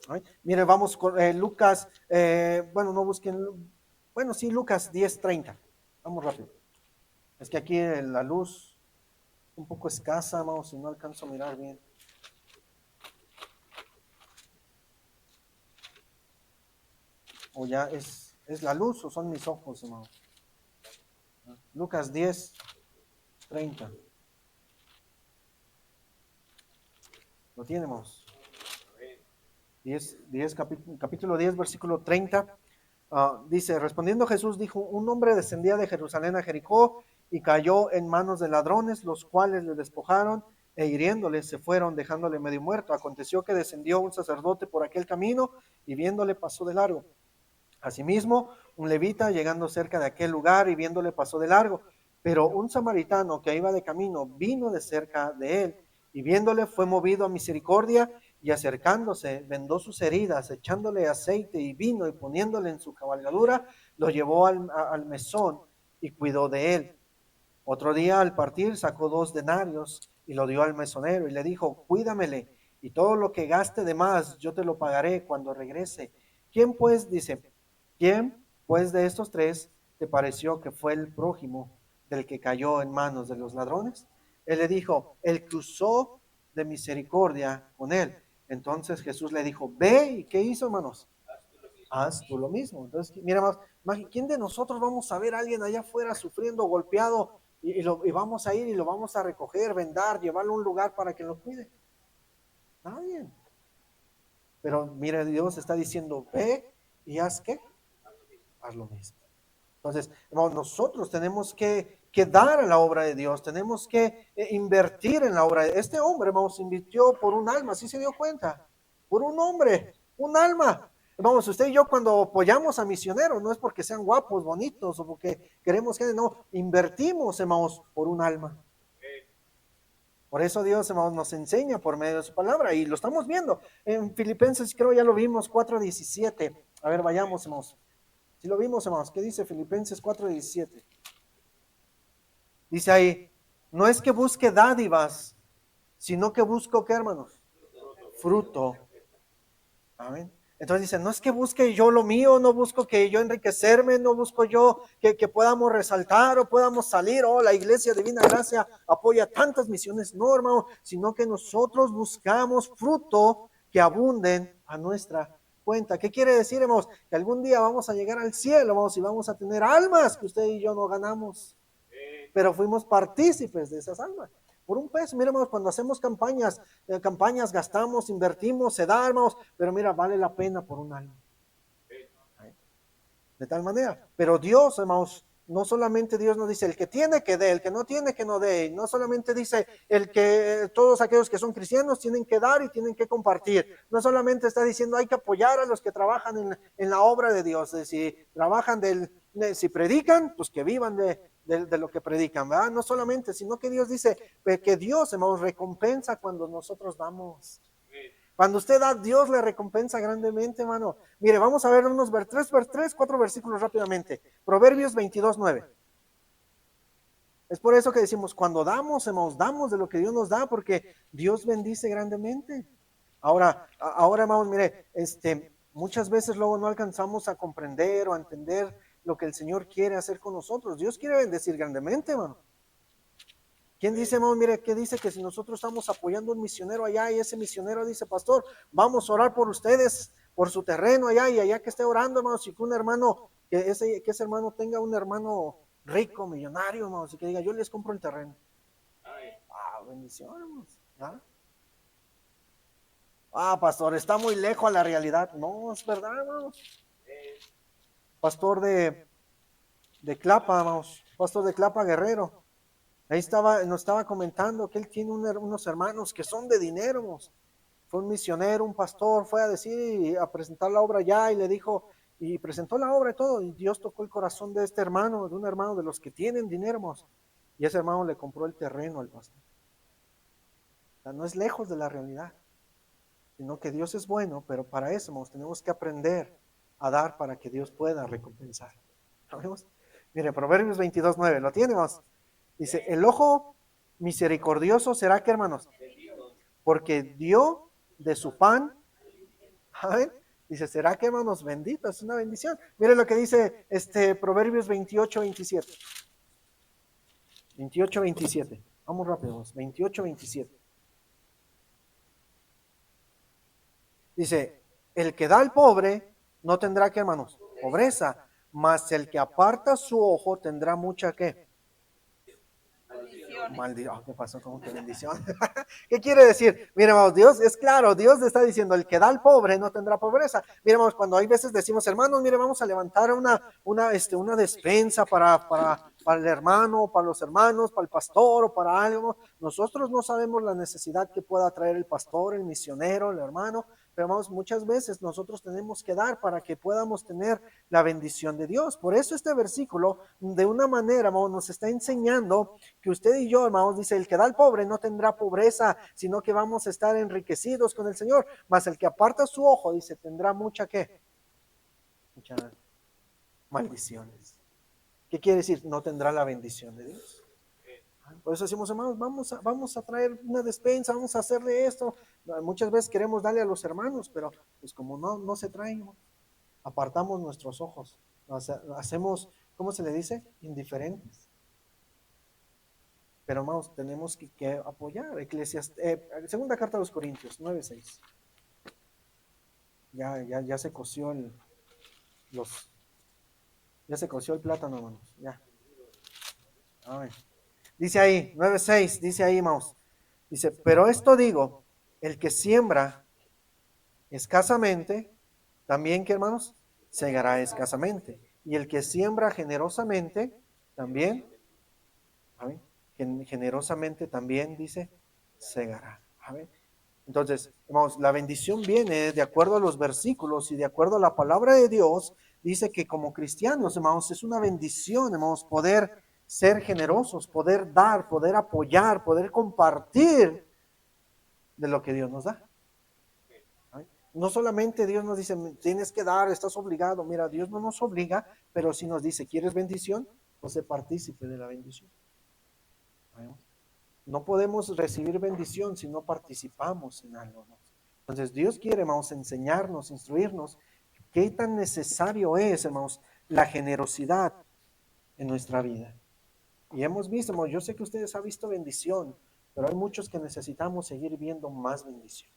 Speaker 1: Right. Mire, vamos con Lucas, bueno, no busquen, bueno, sí, Lucas 10:30. Vamos rápido. Es que aquí la luz un poco escasa, vamos, y no alcanzo a mirar bien. O ya es la luz o son mis ojos, hermano. Lucas 10:30. Lo tenemos. 10, capítulo 10, versículo 30. Dice, respondiendo Jesús dijo, un hombre descendía de Jerusalén a Jericó y cayó en manos de ladrones, los cuales le despojaron e hiriéndole se fueron, dejándole medio muerto. Aconteció que descendió un sacerdote por aquel camino y viéndole pasó de largo. Asimismo, un levita llegando cerca de aquel lugar y viéndole pasó de largo. Pero un samaritano que iba de camino vino de cerca de él y viéndole fue movido a misericordia y acercándose vendó sus heridas, echándole aceite y vino y poniéndole en su cabalgadura, lo llevó al mesón y cuidó de él. Otro día al partir sacó 2 denarios y lo dio al mesonero y le dijo, cuídamele y todo lo que gaste de más yo te lo pagaré cuando regrese. ¿Quién pues, dice, quién pues de estos 3 te pareció que fue el prójimo del que cayó en manos de los ladrones? Él le dijo, el que usó de misericordia con él. Entonces Jesús le dijo, ve, ¿y qué hizo, hermanos? Haz tú lo mismo. Entonces, mira más, ¿quién de nosotros vamos a ver a alguien allá afuera sufriendo, golpeado, y vamos a ir y lo vamos a recoger, vendar, llevarlo a un lugar para que lo cuide? Nadie. Pero mira, Dios está diciendo, ve y haz qué, haz lo mismo. Entonces, hermanos, nosotros tenemos que dar a la obra de Dios, tenemos que invertir en la obra. Este hombre, hermanos, invirtió por un alma, ¿sí se dio cuenta? Por un hombre, un alma. Vamos, usted y yo cuando apoyamos a misioneros, no es porque sean guapos, bonitos, o porque queremos que no, invertimos, hermanos, por un alma. Por eso Dios, hermanos, nos enseña por medio de su palabra, y lo estamos viendo. En Filipenses, creo ya lo vimos, 4:17. A ver, vayamos, hermanos. Si lo vimos, hermanos, ¿qué dice Filipenses 4:17? Dice ahí, no es que busque dádivas, sino que busco, ¿qué, hermanos? Fruto. Amén. Entonces dice, no es que busque yo lo mío, no busco que yo enriquecerme, no busco yo que podamos resaltar o podamos salir, la Iglesia Divina Gracia apoya tantas misiones, no, hermano, sino que nosotros buscamos fruto que abunden a nuestra cuenta. ¿Qué quiere decir, hermanos? Que algún día vamos a llegar al cielo, vamos, y vamos a tener almas que usted y yo no ganamos, pero fuimos partícipes de esas almas. Por un peso, mira, hermanos, cuando hacemos campañas gastamos, invertimos, se da, hermanos, pero mira, vale la pena por un alma. De tal manera, pero Dios, hermanos, no solamente Dios nos dice el que tiene que dé, el que no tiene que no dé, no solamente dice el que todos aquellos que son cristianos tienen que dar y tienen que compartir, no solamente está diciendo hay que apoyar a los que trabajan en la obra de Dios, si trabajan si predican, pues que vivan de lo que predican, ¿verdad? No solamente, sino que Dios dice que Dios, hermanos, recompensa cuando nosotros damos. Cuando usted da, Dios le recompensa grandemente, hermano. Mire, vamos a ver unos 4 versículos rápidamente. Proverbios 22:9. Es por eso que decimos, cuando damos, hermanos, damos de lo que Dios nos da, porque Dios bendice grandemente. Ahora, hermanos, mire, muchas veces luego no alcanzamos a comprender o a entender lo que el Señor quiere hacer con nosotros. Dios quiere bendecir grandemente, hermano. ¿Quién dice, hermano? Mire, ¿qué dice? Que si nosotros estamos apoyando a un misionero allá y ese misionero dice, pastor, vamos a orar por ustedes, por su terreno allá, y allá que esté orando, hermano, si que un hermano, que ese hermano tenga un hermano rico, millonario, hermano, y que diga, yo les compro el terreno. Bendición, hermanos. Pastor, está muy lejos a la realidad. No, es verdad, hermano. Pastor de Tlapa, hermanos, pastor de Tlapa, Guerrero. Ahí nos estaba comentando que él tiene unos hermanos que son de dinero, hermanos. Fue un misionero, un pastor, fue a decir, a presentar la obra allá y le dijo, y presentó la obra y todo, y Dios tocó el corazón de este hermano, de un hermano de los que tienen dinero, hermanos. Y ese hermano le compró el terreno al pastor. O sea, no es lejos de la realidad, sino que Dios es bueno, pero para eso, hermanos, tenemos que aprender a dar para que Dios pueda recompensar. ¿Sabemos? Mire, Proverbios 22:9, ¿lo tiene, hermanos? Dice, el ojo misericordioso será que, hermanos, porque dio de su pan. ¿Saben? Dice, ¿será que, hermanos, bendito? Es una bendición. Mire lo que dice Proverbios 28:27. 28:27. Vamos rápido, 28:27. Dice, el que da al pobre no tendrá que, hermanos, pobreza, mas el que aparta su ojo tendrá mucha que. Maldición. ¿Qué pasó? ¿Cómo que bendición? ¿Qué quiere decir? Mira, hermanos, Dios es claro, Dios le está diciendo, el que da al pobre no tendrá pobreza. Mira, hermanos, cuando hay veces decimos, hermanos, mire, vamos a levantar una despensa para el hermano, para los hermanos, para el pastor o para algo. Nosotros no sabemos la necesidad que pueda traer el pastor, el misionero, el hermano, pero hermanos, muchas veces nosotros tenemos que dar para que podamos tener la bendición de Dios. Por eso este versículo, de una manera, hermanos, nos está enseñando que usted y yo, hermanos, dice, el que da al pobre no tendrá pobreza, sino que vamos a estar enriquecidos con el Señor. Mas el que aparta su ojo, dice, tendrá muchas maldiciones. ¿Qué quiere decir? No tendrá la bendición de Dios. Por eso decimos, hermanos, vamos a traer una despensa, vamos a hacerle esto. Muchas veces queremos darle a los hermanos, pero pues como no se traen, apartamos nuestros ojos, hacemos, ¿cómo se le dice? Indiferentes. Pero hermanos, tenemos que apoyar. Segunda carta a los Corintios 9:6. Ya se coció ya se coció el plátano, hermanos. Ya. A ver. Dice ahí, 9:6, dice ahí, hermanos. Dice, pero esto digo, el que siembra escasamente, también que, hermanos, segará escasamente. Y el que siembra generosamente, también, a ver, generosamente también, dice, segará. A ver. Entonces, hermanos, la bendición viene de acuerdo a los versículos y de acuerdo a la palabra de Dios. Dice que como cristianos, hermanos, es una bendición, hermanos, poder ser generosos, poder dar, poder apoyar, poder compartir de lo que Dios nos da. No solamente Dios nos dice, tienes que dar, estás obligado. Mira, Dios no nos obliga, pero si nos dice, ¿quieres bendición? Pues sé partícipe de la bendición. No podemos recibir bendición si no participamos en algo, ¿no? Entonces Dios quiere, hermanos, enseñarnos, instruirnos qué tan necesario es, hermanos, la generosidad en nuestra vida. Y hemos visto, hermanos, yo sé que ustedes han visto bendición, pero hay muchos que necesitamos seguir viendo más bendición.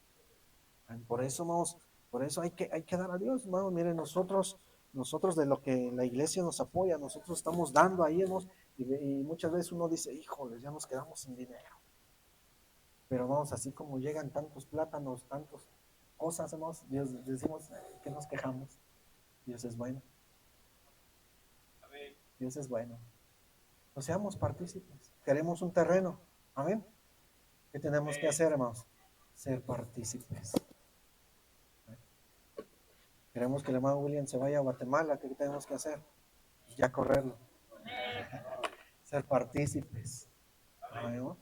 Speaker 1: Por eso, hermanos, por eso hay que dar a Dios, hermanos. Miren, nosotros de lo que la iglesia nos apoya, nosotros estamos dando ahí, hermanos, y muchas veces uno dice, híjole, ya nos quedamos sin dinero. Pero vamos, así como llegan tantos plátanos, tantas cosas, hermanos, Dios, decimos que nos quejamos. Dios es bueno. Dios es bueno. No seamos partícipes. Queremos un terreno. Amén. ¿Qué tenemos que hacer, hermanos? Ser partícipes. Queremos que el hermano William se vaya a Guatemala. ¿Qué tenemos que hacer? Ya correrlo. Ser partícipes. ¿No?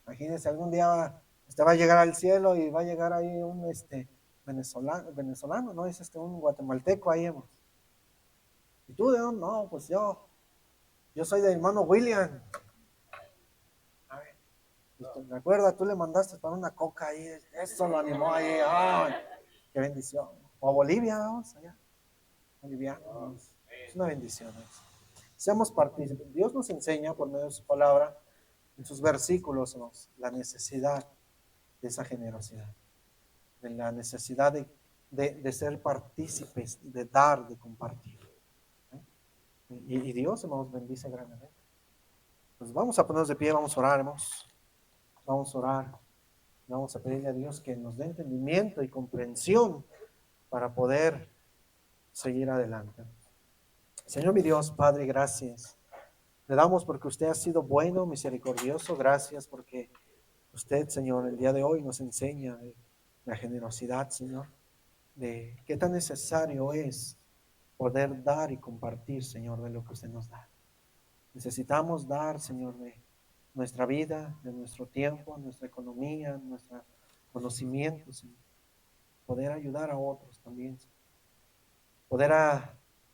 Speaker 1: Imagínense, algún día usted va a llegar al cielo y va a llegar ahí un venezolano, ¿no? Es un guatemalteco ahí, hermano. ¿Y tú de dónde? No, pues yo soy del hermano William. A ver, ¿te acuerdas? Tú le mandaste para una coca ahí, eso lo animó ahí. ¡Ay! ¡Qué bendición! O a Bolivia, vamos allá. Bolivianos. Es una bendición. Seamos partícipes. Dios nos enseña por medio de su palabra, en sus versículos, la necesidad de esa generosidad, de la necesidad de ser partícipes, de dar, de compartir. Y Dios, hermanos, bendice grandemente. Pues vamos a ponernos de pie, vamos a orar, hermanos. Vamos a orar. Vamos a pedirle a Dios que nos dé entendimiento y comprensión para poder seguir adelante. Señor mi Dios, Padre, gracias. Le damos porque usted ha sido bueno, misericordioso. Gracias porque usted, Señor, el día de hoy nos enseña de la generosidad, Señor, de qué tan necesario es poder dar y compartir, Señor, de lo que usted nos da. Necesitamos dar, Señor, de nuestra vida, de nuestro tiempo, nuestra economía, nuestro conocimiento, Señor. Poder ayudar a otros también, Señor. Poder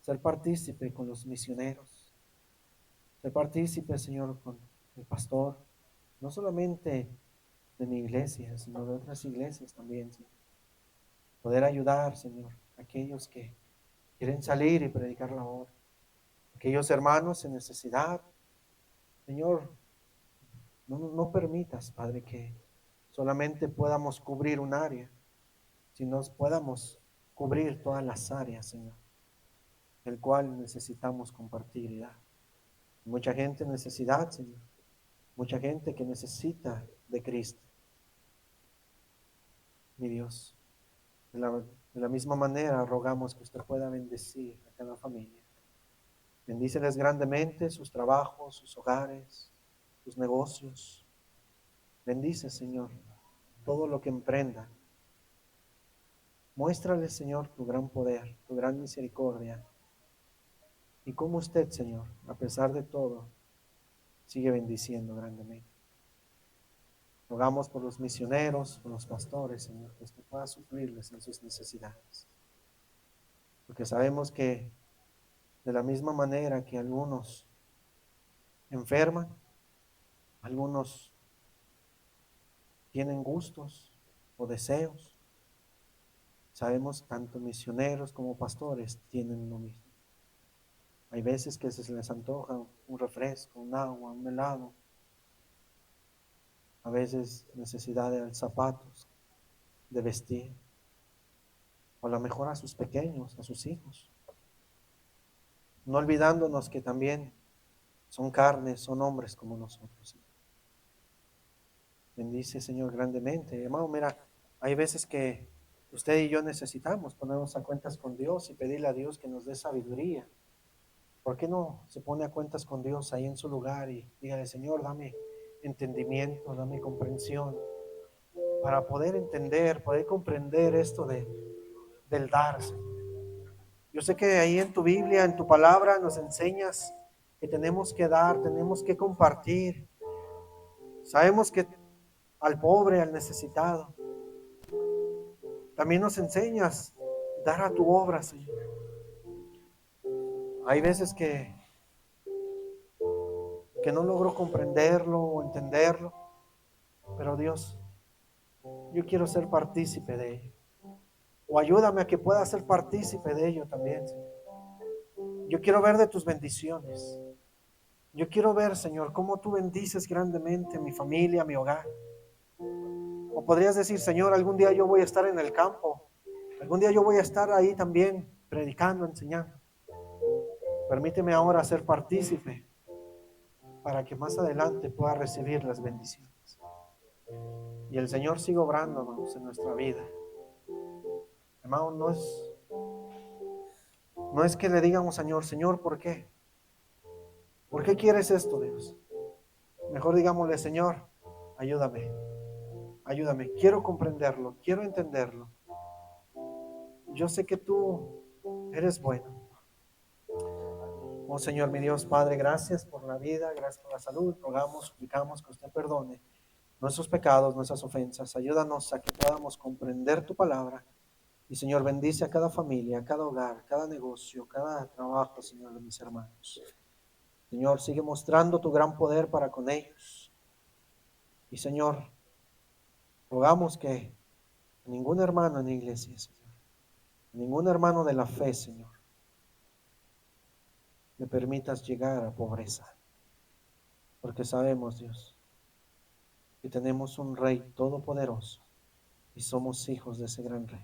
Speaker 1: ser partícipe con los misioneros. Ser partícipe, Señor, con el pastor. No solamente de mi iglesia, sino de otras iglesias también, Señor. Poder ayudar, Señor, a aquellos que quieren salir y predicar la obra. Aquellos hermanos en necesidad. Señor, no permitas, Padre, que solamente podamos cubrir un área, sino podamos cubrir todas las áreas, Señor, el cual necesitamos compartir y dar. Mucha gente en necesidad, Señor. Mucha gente que necesita de Cristo, mi Dios. De la misma manera, rogamos que usted pueda bendecir a cada familia. Bendíceles grandemente sus trabajos, sus hogares, sus negocios. Bendice, Señor, todo lo que emprenda. Muéstrale, Señor, tu gran poder, tu gran misericordia. Y cómo usted, Señor, a pesar de todo, sigue bendiciendo grandemente. Rogamos por los misioneros, por los pastores, Señor, que usted pueda suplirles en sus necesidades. Porque sabemos que de la misma manera que algunos enferman, algunos tienen gustos o deseos, sabemos tanto misioneros como pastores tienen lo mismo. Hay veces que se les antoja un refresco, un agua, un helado. A veces necesidad de zapatos, de vestir. O a lo mejor a sus pequeños, a sus hijos. No olvidándonos que también son carnes, son hombres como nosotros. Bendice, Señor, grandemente. Hermano, mira, hay veces que usted y yo necesitamos ponernos a cuentas con Dios y pedirle a Dios que nos dé sabiduría. ¿Por qué no se pone a cuentas con Dios ahí en su lugar y dígale, Señor, dame entendimiento, dame comprensión para poder entender, poder comprender esto del dar, Señor? Yo sé que ahí en tu Biblia, en tu palabra, nos enseñas que tenemos que dar, tenemos que compartir. Sabemos que al pobre, al necesitado, también nos enseñas dar a tu obra, Señor. Hay veces que no logro comprenderlo o entenderlo, pero Dios, yo quiero ser partícipe de ello. O ayúdame a que pueda ser partícipe de ello también, Señor. Yo quiero ver de tus bendiciones. Yo quiero ver, Señor, cómo tú bendices grandemente a mi familia, a mi hogar. O podrías decir, Señor, algún día yo voy a estar en el campo. Algún día yo voy a estar ahí también, predicando, enseñando. Permíteme ahora ser partícipe para que más adelante pueda recibir las bendiciones. Y el Señor siga obrándonos en nuestra vida. Hermano, no es que le digamos, Señor, Señor, ¿por qué? ¿Por qué quieres esto, Dios? Mejor digámosle, Señor, ayúdame, ayúdame. Quiero comprenderlo, quiero entenderlo. Yo sé que tú eres bueno. Oh Señor, mi Dios, Padre, gracias por la vida, gracias por la salud. Rogamos, suplicamos que usted perdone nuestros pecados, nuestras ofensas. Ayúdanos a que podamos comprender tu palabra. Y Señor, bendice a cada familia, a cada hogar, cada negocio, cada trabajo, Señor, de mis hermanos. Señor, sigue mostrando tu gran poder para con ellos. Y Señor, rogamos que ningún hermano en la iglesia, Señor, ningún hermano de la fe, Señor, le permitas llegar a pobreza. Porque sabemos, Dios, que tenemos un Rey todopoderoso y somos hijos de ese gran Rey.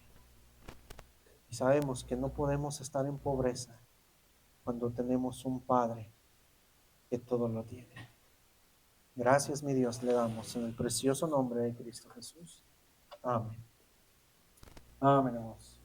Speaker 1: Y sabemos que no podemos estar en pobreza cuando tenemos un Padre que todo lo tiene. Gracias, mi Dios, le damos en el precioso nombre de Cristo Jesús. Amén. Amén, hermanos.